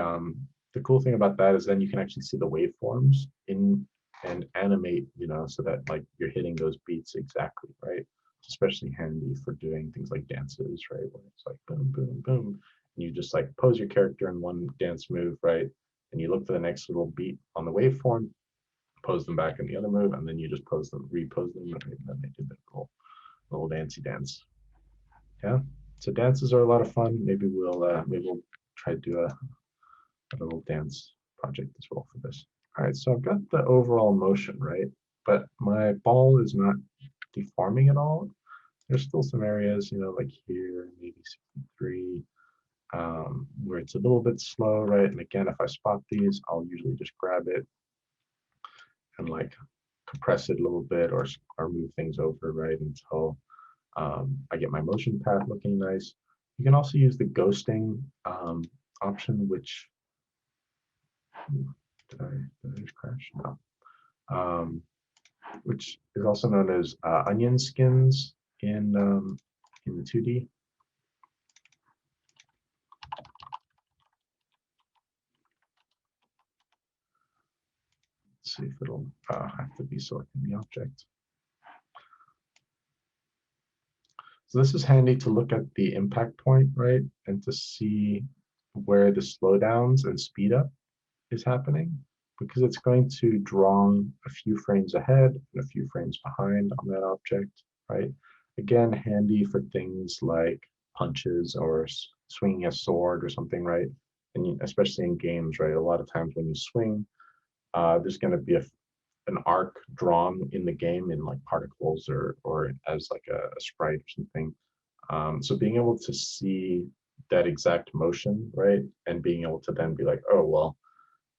Speaker 1: cool thing about that is then you can actually see the waveforms in and animate, you know, so that like you're hitting those beats exactly, right? It's especially handy for doing things like dances, right? Where it's like boom, boom, boom, and you just like pose your character in one dance move, right? And you look for the next little beat on the waveform, pose them back in the other move, and then you just pose them, repose them, right? And then they do the little dancey dance. Yeah. So dances are a lot of fun. Maybe we'll try to do a little dance project as well for this. All right, so I've got the overall motion, right? But my ball is not deforming at all. There's still some areas, you know, like here, maybe 63, where it's a little bit slow, right? And again, if I spot these, I'll usually just grab it and like compress it a little bit or move things over, right? Until I get my motion path looking nice. You can also use the ghosting option, which did I just crash? No. Um, which is also known as onion skins in the 2D. Let's see if it'll have to be selecting the object. So this is handy to look at the impact point, right? And to see where the slowdowns and speed up is happening, because it's going to draw a few frames ahead and a few frames behind on that object, right? Again, handy for things like punches or swinging a sword or something, right? And especially in games, right? A lot of times when you swing, there's going to be an arc drawn in the game in like particles or as like a sprite or something. So being able to see that exact motion, right? And being able to then be like, oh, well,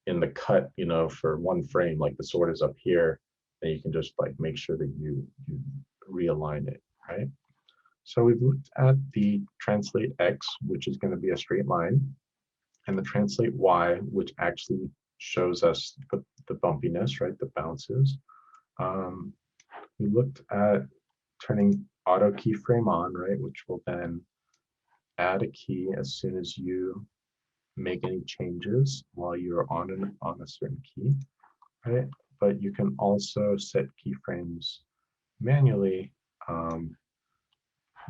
Speaker 1: in the cut, you know, for one frame, like the sword is up here, then you can just like make sure that you realign it, right? So we've looked at the translate X, which is going to be a straight line, and the translate Y, which actually shows us the bumpiness, right? The bounces. Um, we looked at turning auto keyframe on, right? Which will then add a key as soon as you make any changes while you're on a certain key, right? But you can also set keyframes manually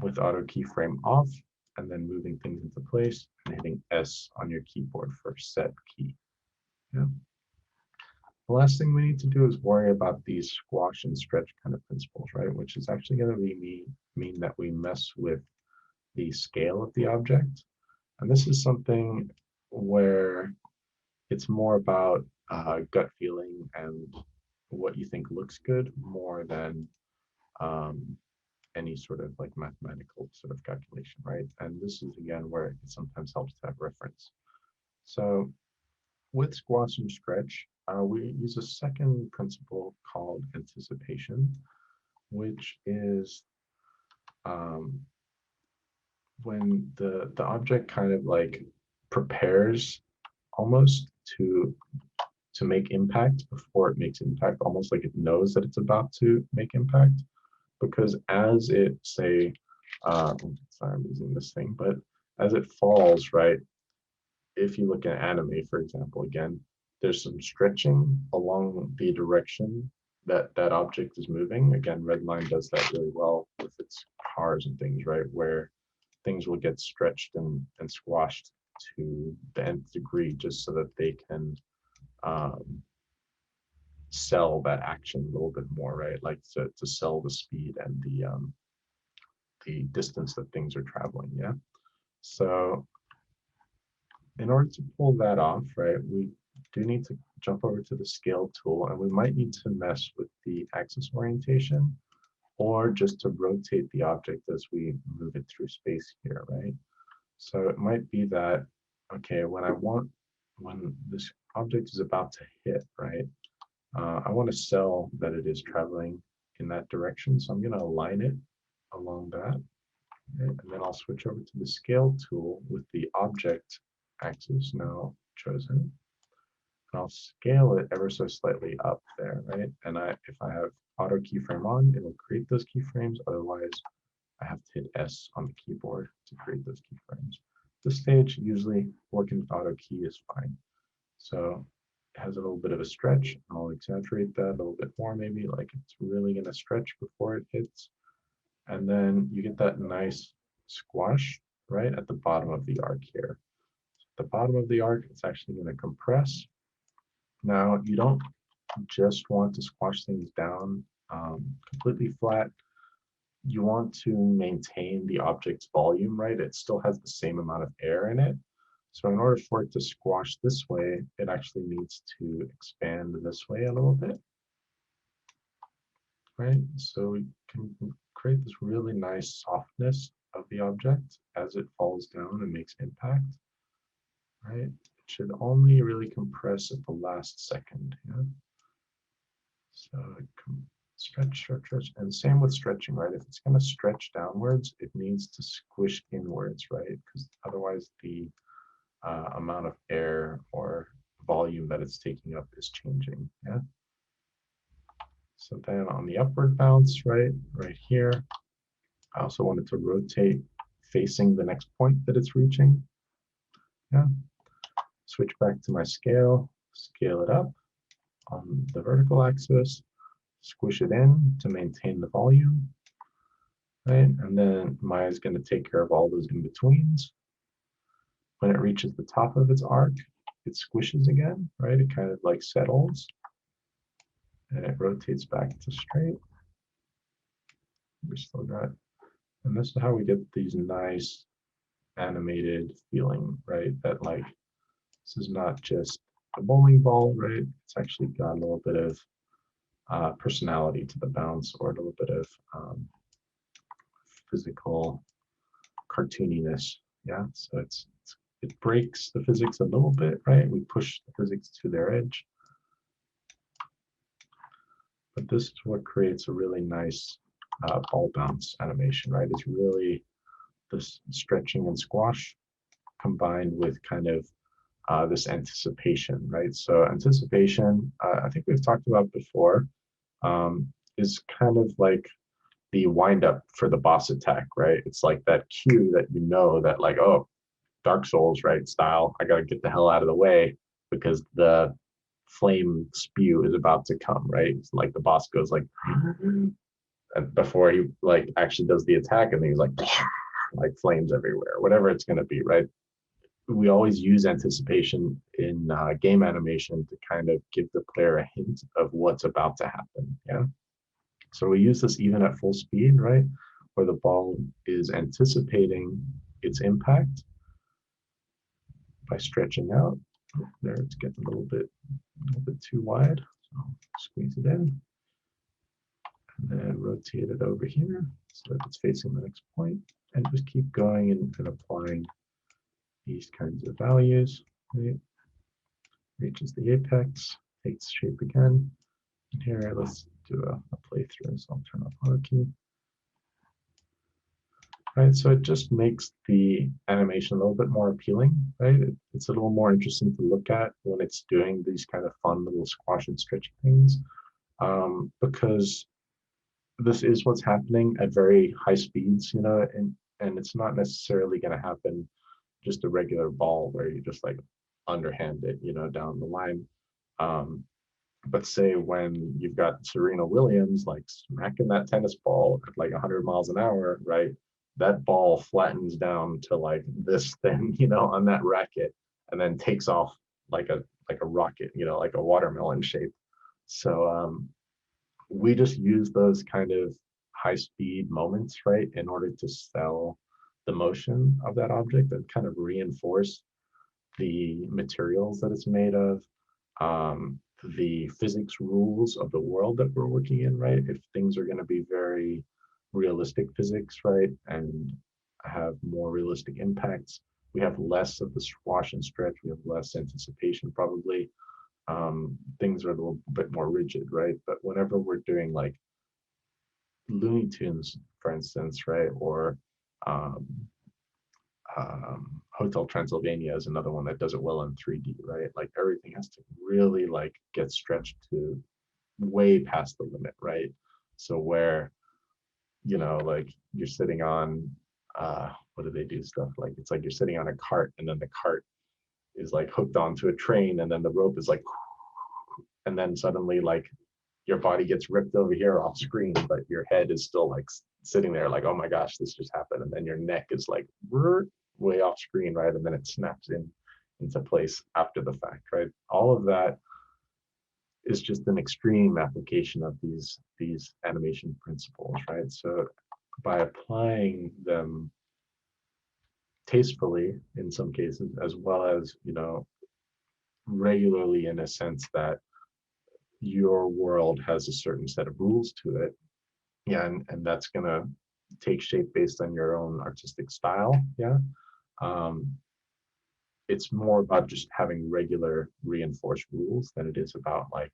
Speaker 1: with auto keyframe off and then moving things into place and hitting S on your keyboard for set key. Yeah. The last thing we need to do is worry about these squash and stretch kind of principles, right? Which is actually going to mean that we mess with the scale of the object. And this is something where it's more about gut feeling and what you think looks good more than um, any sort of like mathematical sort of calculation, right? And this is again where it sometimes helps to have reference. So with squash and stretch, we use a second principle called anticipation, which is um, when the object kind of like prepares almost to make impact before it makes impact, almost like it knows that it's about to make impact. Because as it say, sorry, I'm using this thing, but as it falls, right? If you look at anime, for example, again, there's some stretching along the direction that that object is moving. Again, Redline does that really well with its cars and things, right? Where things will get stretched and squashed to the nth degree just so that they can um, sell that action a little bit more, right? Like to sell the speed and the distance that things are traveling, yeah? So in order to pull that off, right, we do need to jump over to the scale tool, and we might need to mess with the axis orientation or just to rotate the object as we move it through space here, right? So it might be that, okay, when this object is about to hit, right, I want to sell that it is traveling in that direction. So I'm going to align it along that. Okay, and then I'll switch over to the scale tool with the object axis now chosen. And I'll scale it ever so slightly up there, right? And if I have auto keyframe on, it'll create those keyframes. Otherwise, I have to hit S on the keyboard to create those keyframes. This stage, usually working with auto key is fine. So it has a little bit of a stretch. I'll exaggerate that a little bit more, maybe like it's really going to stretch before it hits. And then you get that nice squash right at the bottom of the arc here. At the bottom of the arc, it's actually going to compress. Now, you don't just want to squash things down completely flat. You want to maintain the object's volume, right? It still has the same amount of air in it. So in order for it to squash this way, it actually needs to expand this way a little bit, right? So we can create this really nice softness of the object as it falls down and makes impact, right? It should only really compress at the last second, yeah? So stretch, stretch, stretch, and same with stretching, right? If it's going to stretch downwards, it needs to squish inwards, right? Because otherwise the amount of air or volume that it's taking up is changing, yeah? So then on the upward bounce, right here, I also wanted to rotate facing the next point that it's reaching, yeah? Switch back to my scale, scale it up on the vertical axis, squish it in to maintain the volume, right? And then Maya is going to take care of all those in-betweens. When it reaches the top of its arc, it squishes again, right? It kind of like settles and it rotates back to straight. We still got, and this is how we get these nice animated feeling, right? That like, this is not just a bowling ball, right? It's actually got a little bit of personality to the bounce or a little bit of physical cartooniness, yeah? So it breaks the physics a little bit, right? We push the physics to their edge. But this is what creates a really nice ball bounce animation, right? It's really this stretching and squash combined with kind of this anticipation, right? So anticipation, I think we've talked about before, is kind of like the wind up for the boss attack, right? It's like that cue that you know that like, oh, Dark Souls, right, style, I gotta get the hell out of the way because the flame spew is about to come, right? It's like the boss goes like, and before he like actually does the attack, and he's like flames everywhere, whatever it's gonna be, right? We always use anticipation in game animation to kind of give the player a hint of what's about to happen, yeah? So we use this even at full speed, right? Where the ball is anticipating its impact by stretching out. There, it's getting a little bit too wide. So squeeze it in, and then rotate it over here so that it's facing the next point, and just keep going and applying these kinds of values. Right? Reaches the apex, takes shape again. And here, let's do a playthrough. So I'll turn off auto key. right? So it just makes the animation a little bit more appealing, right? It's a little more interesting to look at when it's doing these kind of fun little squash and stretch things, because this is what's happening at very high speeds, and it's not necessarily going to happen just a regular ball where you just like underhand it, down the line. Um, but say when you've got Serena Williams like smacking that tennis ball at like 100 miles an hour, right? That ball flattens down to like this thing, on that racket, and then takes off like a rocket, like a watermelon shape. So we just use those kind of high speed moments, right, in order to sell the motion of that object and kind of reinforce the materials that it's made of, um, the physics rules of the world that we're working in, right? If things are going to be very realistic physics, right, and have more realistic impacts, we have less of the squash and stretch, we have less anticipation probably. Things are a little bit more rigid, right? But whenever we're doing like Looney Tunes, for instance, right, or um, Hotel Transylvania is another one that does it well in 3D, right? Like everything has to really like get stretched to way past the limit, right? So where, like you're sitting on, what do they do stuff like? It's like you're sitting on a cart and then the cart is like hooked onto a train and then the rope is like, and then suddenly like your body gets ripped over here off screen, but your head is still like sitting there like, oh my gosh, this just happened. And then your neck is like way off screen, right? And then it snaps into place after the fact, right? All of that is just an extreme application of these animation principles, right? So by applying them tastefully in some cases, as well as, regularly in a sense that your world has a certain set of rules to it, yeah, and that's gonna take shape based on your own artistic style, yeah. um, it's more about just having regular reinforced rules than it is about like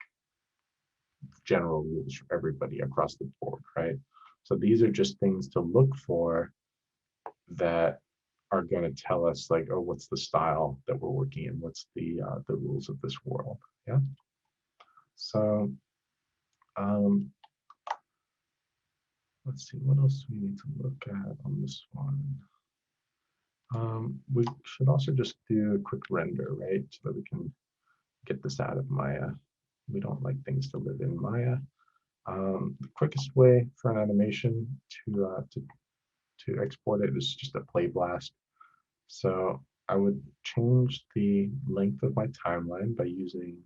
Speaker 1: general rules for everybody across the board, right? So these are just things to look for that are going to tell us like, oh, what's the style that we're working in, what's the rules of this world, yeah. So let's see, what else do we need to look at on this one. We should also just do a quick render, right? So that we can get this out of Maya. We don't like things to live in Maya. The quickest way for an animation to export it is just a play blast. So I would change the length of my timeline by using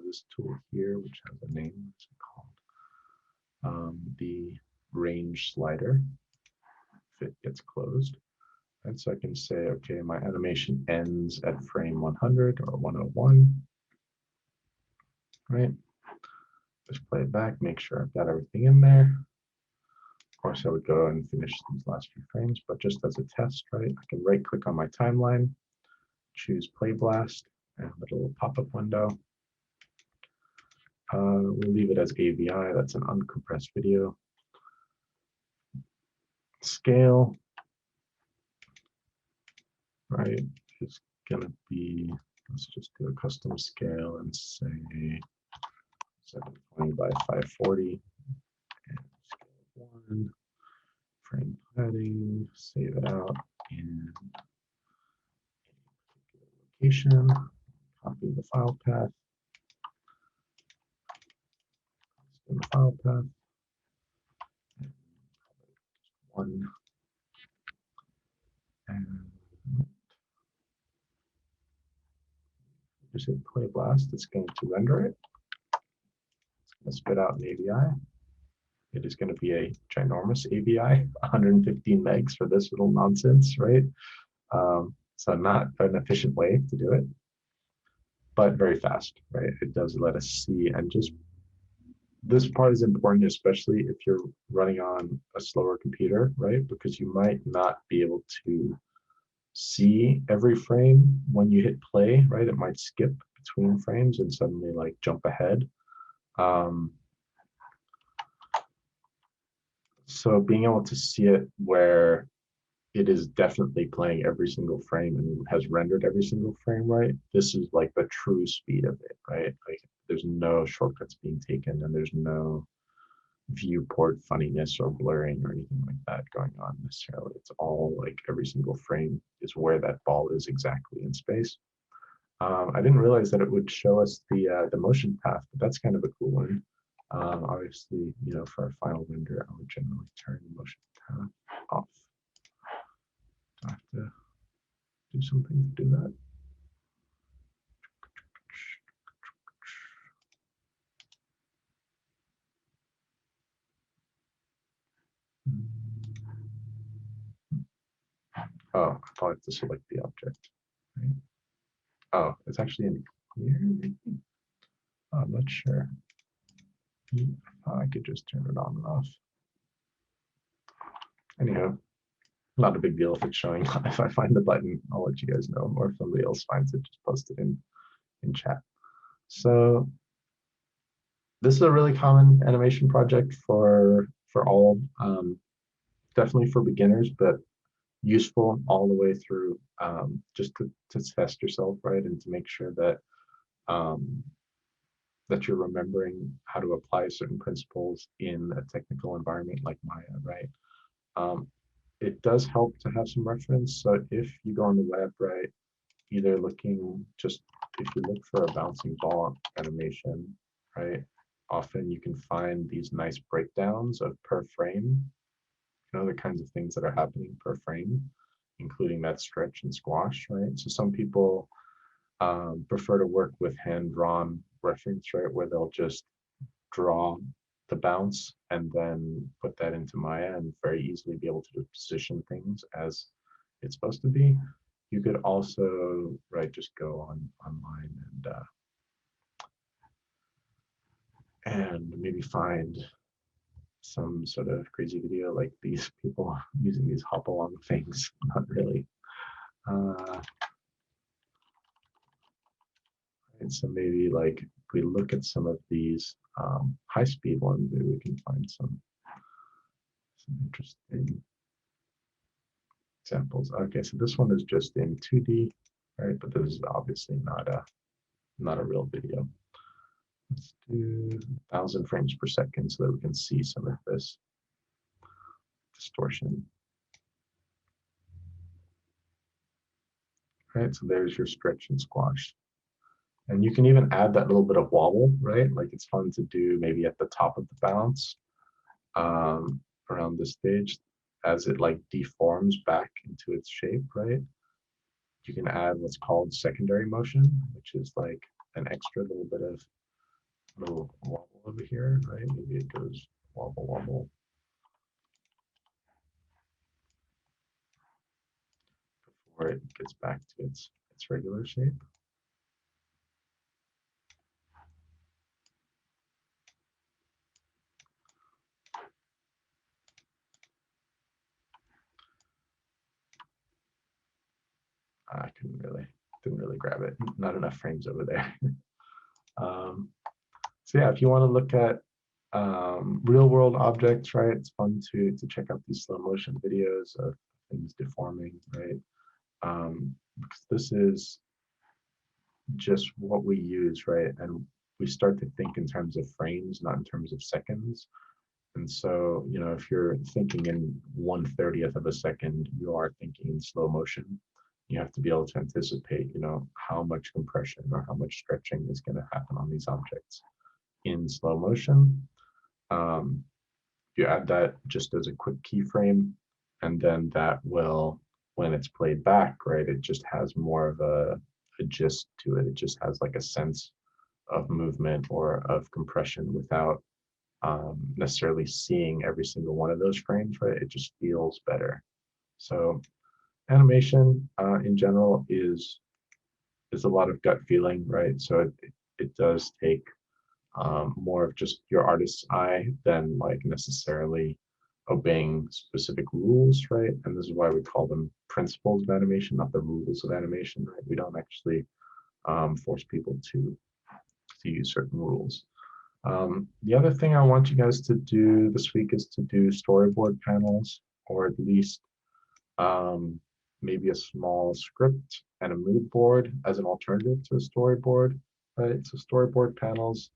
Speaker 1: this tool here, which has a name. What's it called? The range slider, if it gets closed. And so I can say, okay, my animation ends at frame 100 or 101, right? Just play it back, make sure I've got everything in there. Of course, I would go and finish these last few frames, but just as a test, right, I can right click on my timeline, choose Play Blast, and a little pop-up window. We'll leave it as AVI, that's an uncompressed video. Scale, right, is gonna be, let's just do a custom scale and say 720 by 540. And scale 1, frame padding, save it out in a particular location, copy the file path, in the file path, and 1, and just hit play blast. It's going to render it. It's going to spit out an AVI. It is going to be a ginormous AVI, 115 megs for this little nonsense, right? So not an efficient way to do it, but very fast, right? It does let us see, and just this part is important, especially if you're running on a slower computer, right? Because you might not be able to see every frame when you hit play, right? It might skip between frames and suddenly like jump ahead. So being able to see it where it is definitely playing every single frame and has rendered every single frame right. This is like the true speed of it, right? Like there's no shortcuts being taken and there's no viewport funniness or blurring or anything like that going on necessarily. It's all like every single frame is where that ball is exactly in space. I didn't realize that it would show us the motion path, but that's kind of a cool one. Obviously, you know, for our final render, I would generally turn the motion path off. Do I have to do something to do that? Oh, I probably have to select the object. Right? Oh, it's actually in here. Maybe? Oh, I'm not sure. I could just turn it on and off. Anyhow, not a big deal if it's showing. If I find the button, I'll let you guys know. Or if somebody else finds it, just post it in chat. So this is a really common animation project for all, definitely for beginners, but useful all the way through, just to test yourself, right, and to make sure that um, that you're remembering how to apply certain principles in a technical environment like Maya, right? Um, it does help to have some reference. So if you go on the web, right, either looking just if you look for a bouncing ball animation, right, often you can find these nice breakdowns of per frame, you know, the kinds of things that are happening per frame, including that stretch and squash, right? So some people prefer to work with hand-drawn reference, right, where they'll just draw the bounce and then put that into Maya and very easily be able to position things as it's supposed to be. You could also, right, just go online and maybe find some sort of crazy video like these people using these hop along things. Not really. And so maybe like if we look at some of these high speed ones, maybe we can find some interesting examples. Okay, so this one is just in 2D, right? But this is obviously not a real video. Let's do 1,000 frames per second so that we can see some of this distortion. Right, so there's your stretch and squash. And you can even add that little bit of wobble, right? Like it's fun to do maybe at the top of the bounce around this stage as it like deforms back into its shape, right? You can add what's called secondary motion, which is like an extra little bit of little wobble over here, right? Maybe it goes wobble, wobble. Before it gets back to its regular shape. I didn't really grab it. Not enough frames over there. So yeah, if you want to look at real world objects, right, it's fun to check out these slow motion videos of things deforming, right? Because this is just what we use, right? And we start to think in terms of frames, not in terms of seconds. And so, you know, if you're thinking in 1/30th of a second, you are thinking in slow motion. You have to be able to anticipate, you know, how much compression or how much stretching is going to happen on these objects in slow motion. You add that just as a quick keyframe, and then that will, when it's played back, right, it just has more of a gist to it. It just has like a sense of movement or of compression without necessarily seeing every single one of those frames, right? It just feels better. So animation in general is a lot of gut feeling, right? So it does take more of just your artist's eye than like necessarily obeying specific rules, right? And this is why we call them principles of animation, not the rules of animation, right? We don't actually force people to use certain rules. The other thing I want you guys to do this week is to do storyboard panels, or at least Maybe a small script and a mood board as an alternative to a storyboard, right? So storyboard panels,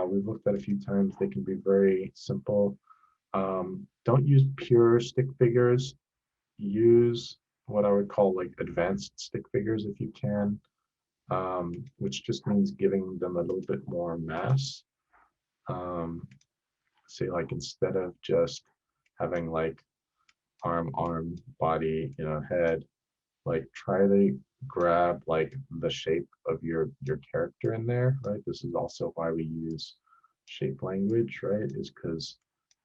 Speaker 1: we've looked at a few times. They can be very simple. Don't use pure stick figures. Use what I would call like advanced stick figures if you can, which just means giving them a little bit more mass. Um, Say like instead of just having like arm, body, head, like try to grab like the shape of your character in there, right? This is also why we use shape language, right? Is because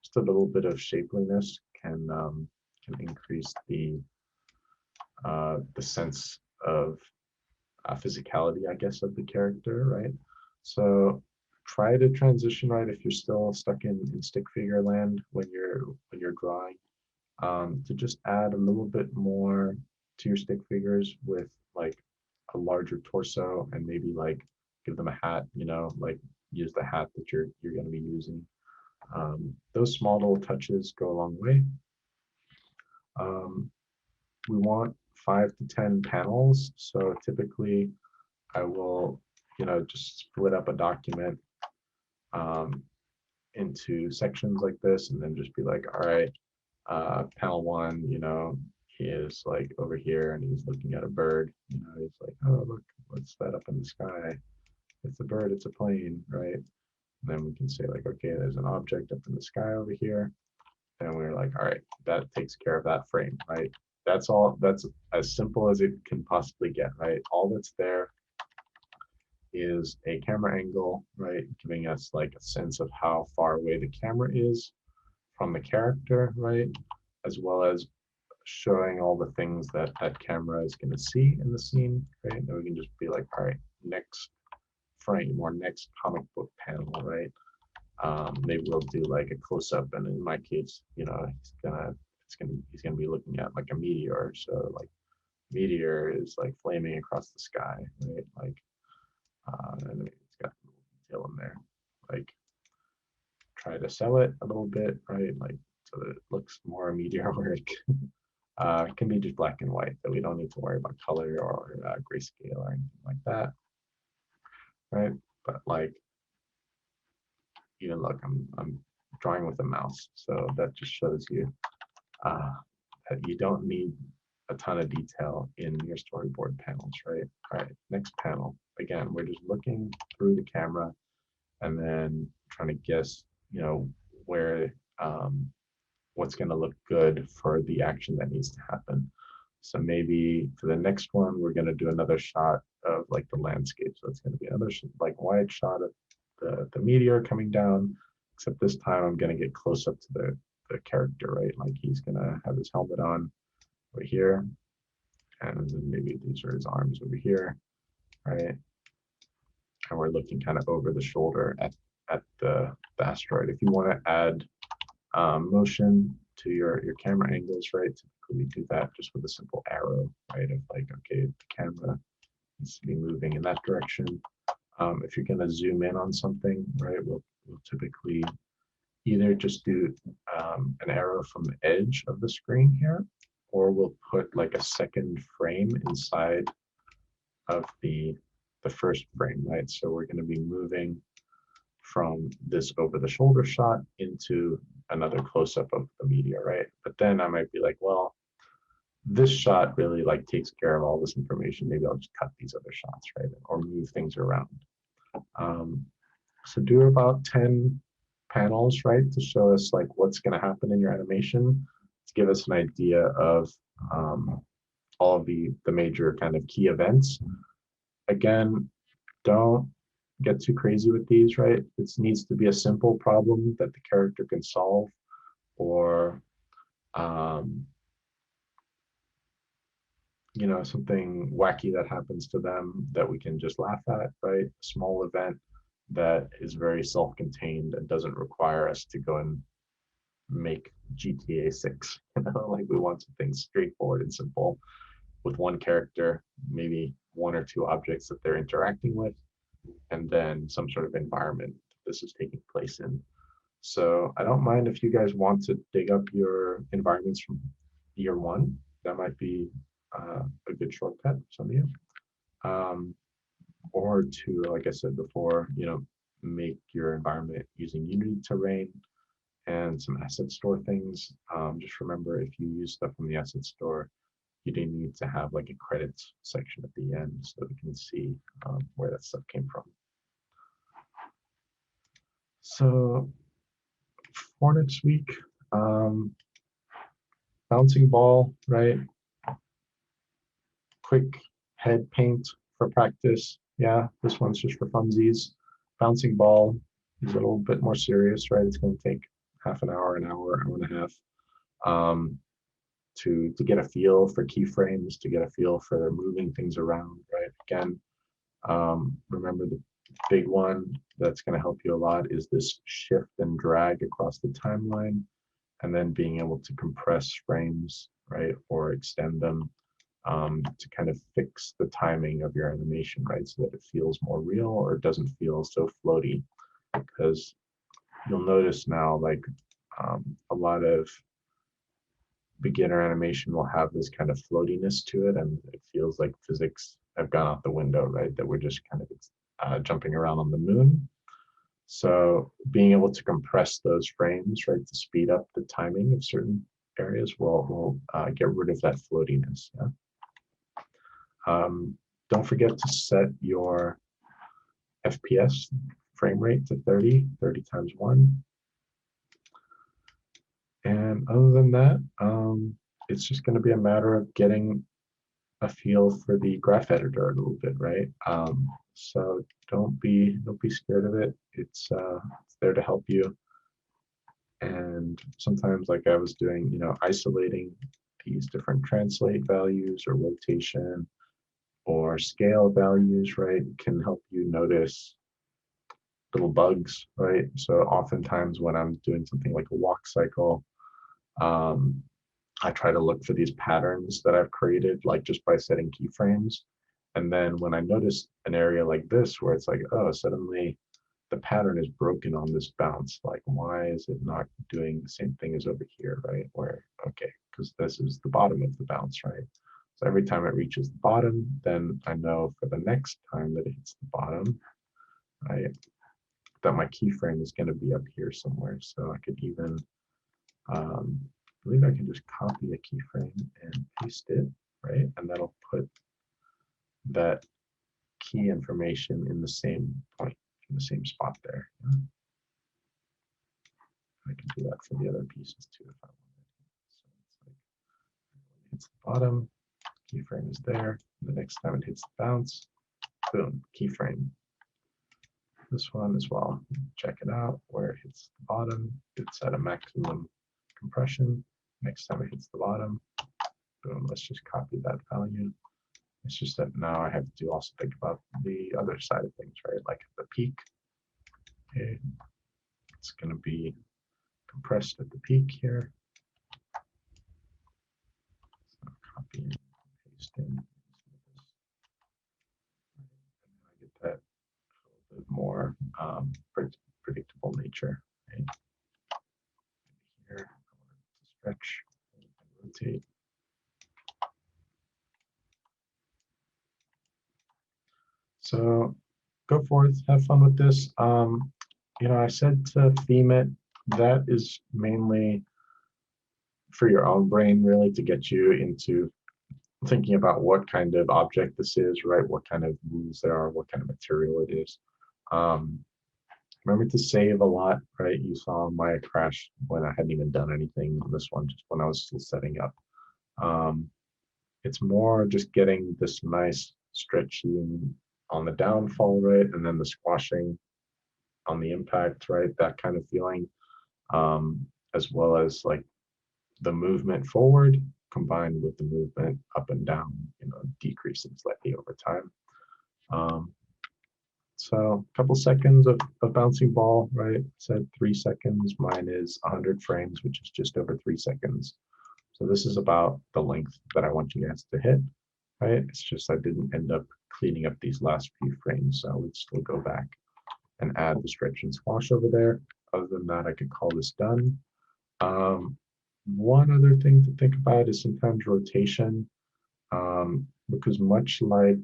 Speaker 1: just a little bit of shapeliness can increase the sense of physicality, I guess, of the character, right? So try to transition, right? If you're still stuck in stick figure land when you're drawing, to just add a little bit more to your stick figures with like a larger torso and maybe like give them a hat, like use the hat that you're going to be using. Those small little touches go a long way. Um, we want 5 to 10 panels. So typically I will, just split up a document um, into sections like this and then just be like, all right, panel one, he is like over here and he's looking at a bird. He's like, oh, look, what's that up in the sky? It's a bird, it's a plane, right? And then we can say like, okay, there's an object up in the sky over here. And we're like, all right, that takes care of that frame, right? That's all, that's as simple as it can possibly get, right? All that's there is a camera angle, right? Giving us like a sense of how far away the camera is from the character, right? As well as showing all the things that that camera is going to see in the scene, right? And then we can just be like, all right, next frame or next comic book panel, right? Maybe we'll do like a close up, and in my case, he's gonna be looking at like a meteor. So like meteor is like flaming across the sky, right? Like, and it's got a little detail in there, like try to sell it a little bit, right? Like so that it looks more meteoric. It can be just black and white, that we don't need to worry about color or grayscale or anything like that, right? But like, even look, I'm drawing with a mouse, so that just shows you uh, that you don't need a ton of detail in your storyboard panels, right? All right, next panel. Again, we're just looking through the camera and then trying to guess, where what's going to look good for the action that needs to happen. So maybe for the next one, we're going to do another shot of like the landscape. So it's going to be another like wide shot of the meteor coming down, except this time I'm going to get close up to the character, right? Like he's going to have his helmet on over here, and then maybe these are his arms over here, right? And we're looking kind of over the shoulder at the asteroid. If you want to add motion to your camera angles, right? Typically we do that just with a simple arrow, right? Of like, okay, the camera needs to be moving in that direction. If you're going to zoom in on something, right, we'll typically either just do an arrow from the edge of the screen here, or we'll put like a second frame inside of the first frame, right? So we're going to be moving from this over the shoulder shot into another close up of the meteor, right? But then I might be like, well, this shot really like takes care of all this information. Maybe I'll just cut these other shots, right? Or move things around. So do about 10 panels, right? To show us like what's going to happen in your animation, to give us an idea of all of the major kind of key events. Again, don't get too crazy with these, right? It needs to be a simple problem that the character can solve, or something wacky that happens to them that we can just laugh at, right? A small event that is very self-contained and doesn't require us to go and make GTA 6. Like we want something straightforward and simple with one character, maybe one or two objects that they're interacting with, and then some sort of environment this is taking place in. So I don't mind if you guys want to dig up your environments from year one. that might be a good shortcut for some of you. Or to, like I said before, make your environment using Unity terrain and some asset store things. Just remember, if you use stuff from the asset store, you do need to have like a credits section at the end so we can see where that stuff came from. So for next week, bouncing ball, right? Quick head paint for practice. Yeah, this one's just for funsies. Bouncing ball is a little bit more serious, right? It's going to take half an hour, hour and a half to get a feel for keyframes, to get a feel for moving things around, right? Again, remember the big one that's going to help you a lot is this shift and drag across the timeline, and then being able to compress frames, right, or extend them to kind of fix the timing of your animation, right, so that it feels more real or it doesn't feel so floaty. Because you'll notice now, like a lot of beginner animation will have this kind of floatiness to it, and it feels like physics have gone out the window, right? That we're just kind of jumping around on the moon. So being able to compress those frames, right, to speed up the timing of certain areas will get rid of that floatiness. Yeah? Don't forget to set your FPS frame rate to 30 times 1. And other than that, it's just going to be a matter of getting a feel for the graph editor a little bit, right? So don't be scared of it. It's there to help you. And sometimes, like I was doing, isolating these different translate values or rotation or scale values, right, can help you notice little bugs, right? So oftentimes when I'm doing something like a walk cycle, I try to look for these patterns that I've created, like just by setting keyframes. And then when I notice an area like this, where it's like, oh, suddenly the pattern is broken on this bounce, like why is it not doing the same thing as over here, right? Where, okay, because this is the bottom of the bounce, right? So every time it reaches the bottom, then I know for the next time that it hits the bottom, right, that my keyframe is going to be up here somewhere. So I could even, I believe I can just copy a keyframe and paste it, right? And that'll put that key information in the same point, in the same spot there. Yeah? I can do that for the other pieces too if I wanted. So it's like it hits the bottom, keyframe is there. The next time it hits the bounce, boom, keyframe. This one as well. Check it out where it hits the bottom. It's at a maximum compression. Next time it hits the bottom, boom, let's just copy that value. It's just that now I have to also think about the other side of things, right? Like at the peak, okay, it's going to be compressed at the peak here. So copy and paste in. I get that a little bit more predictable nature, right? Here, I want it to stretch and rotate. So go forth, have fun with this. I said to theme it. That is mainly for your own brain, really, to get you into thinking about what kind of object this is, right? What kind of rules there are, what kind of material it is. Remember to save a lot, right? You saw my crash when I hadn't even done anything on this one, just when I was still setting up. It's more just getting this nice stretching on the downfall, right? And then the squashing on the impact, right? That kind of feeling, as well as like the movement forward combined with the movement up and down, decreasing slightly over time. So a couple seconds of bouncing ball, right? Said 3 seconds. Mine is 100 frames, which is just over 3 seconds. So this is about the length that I want you guys to hit, right? It's just I didn't end up cleaning up these last few frames, so I would still go back and add the stretch and squash over there. Other than that, I could call this done. One other thing to think about is sometimes rotation, because much like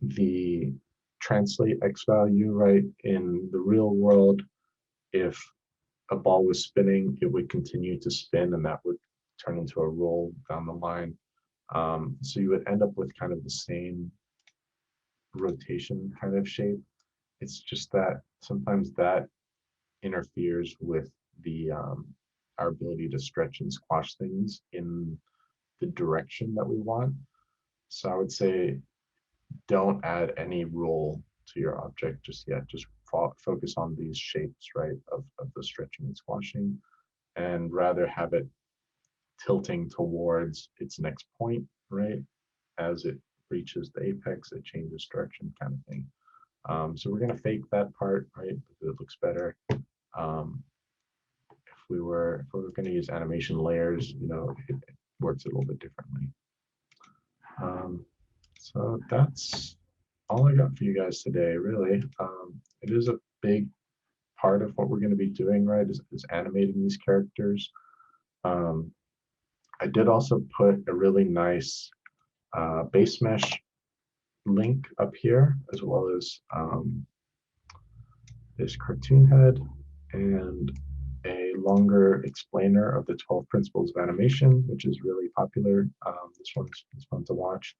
Speaker 1: the translate X value, right, in the real world, if a ball was spinning, it would continue to spin and that would turn into a roll down the line. So you would end up with kind of the same rotation kind of shape. It's just that sometimes that interferes with the our ability to stretch and squash things in the direction that we want. So I would say don't add any roll to your object just yet. Just focus on these shapes, right, of the stretching and squashing, and rather have it tilting towards its next point, right? As it reaches the apex, it changes direction kind of thing. So we're going to fake that part, right? Because it looks better. If we were going to use animation layers, it works a little bit differently. So that's all I got for you guys today, really. It is a big part of what we're going to be doing, right, is animating these characters. Um, I did also put a really nice base mesh link up here, as well as this cartoon head and a longer explainer of the 12 principles of animation, which is really popular. This one's fun to watch.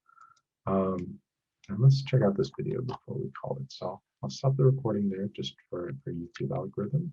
Speaker 1: And let's check out this video before we call it. So I'll stop the recording there just for YouTube algorithm.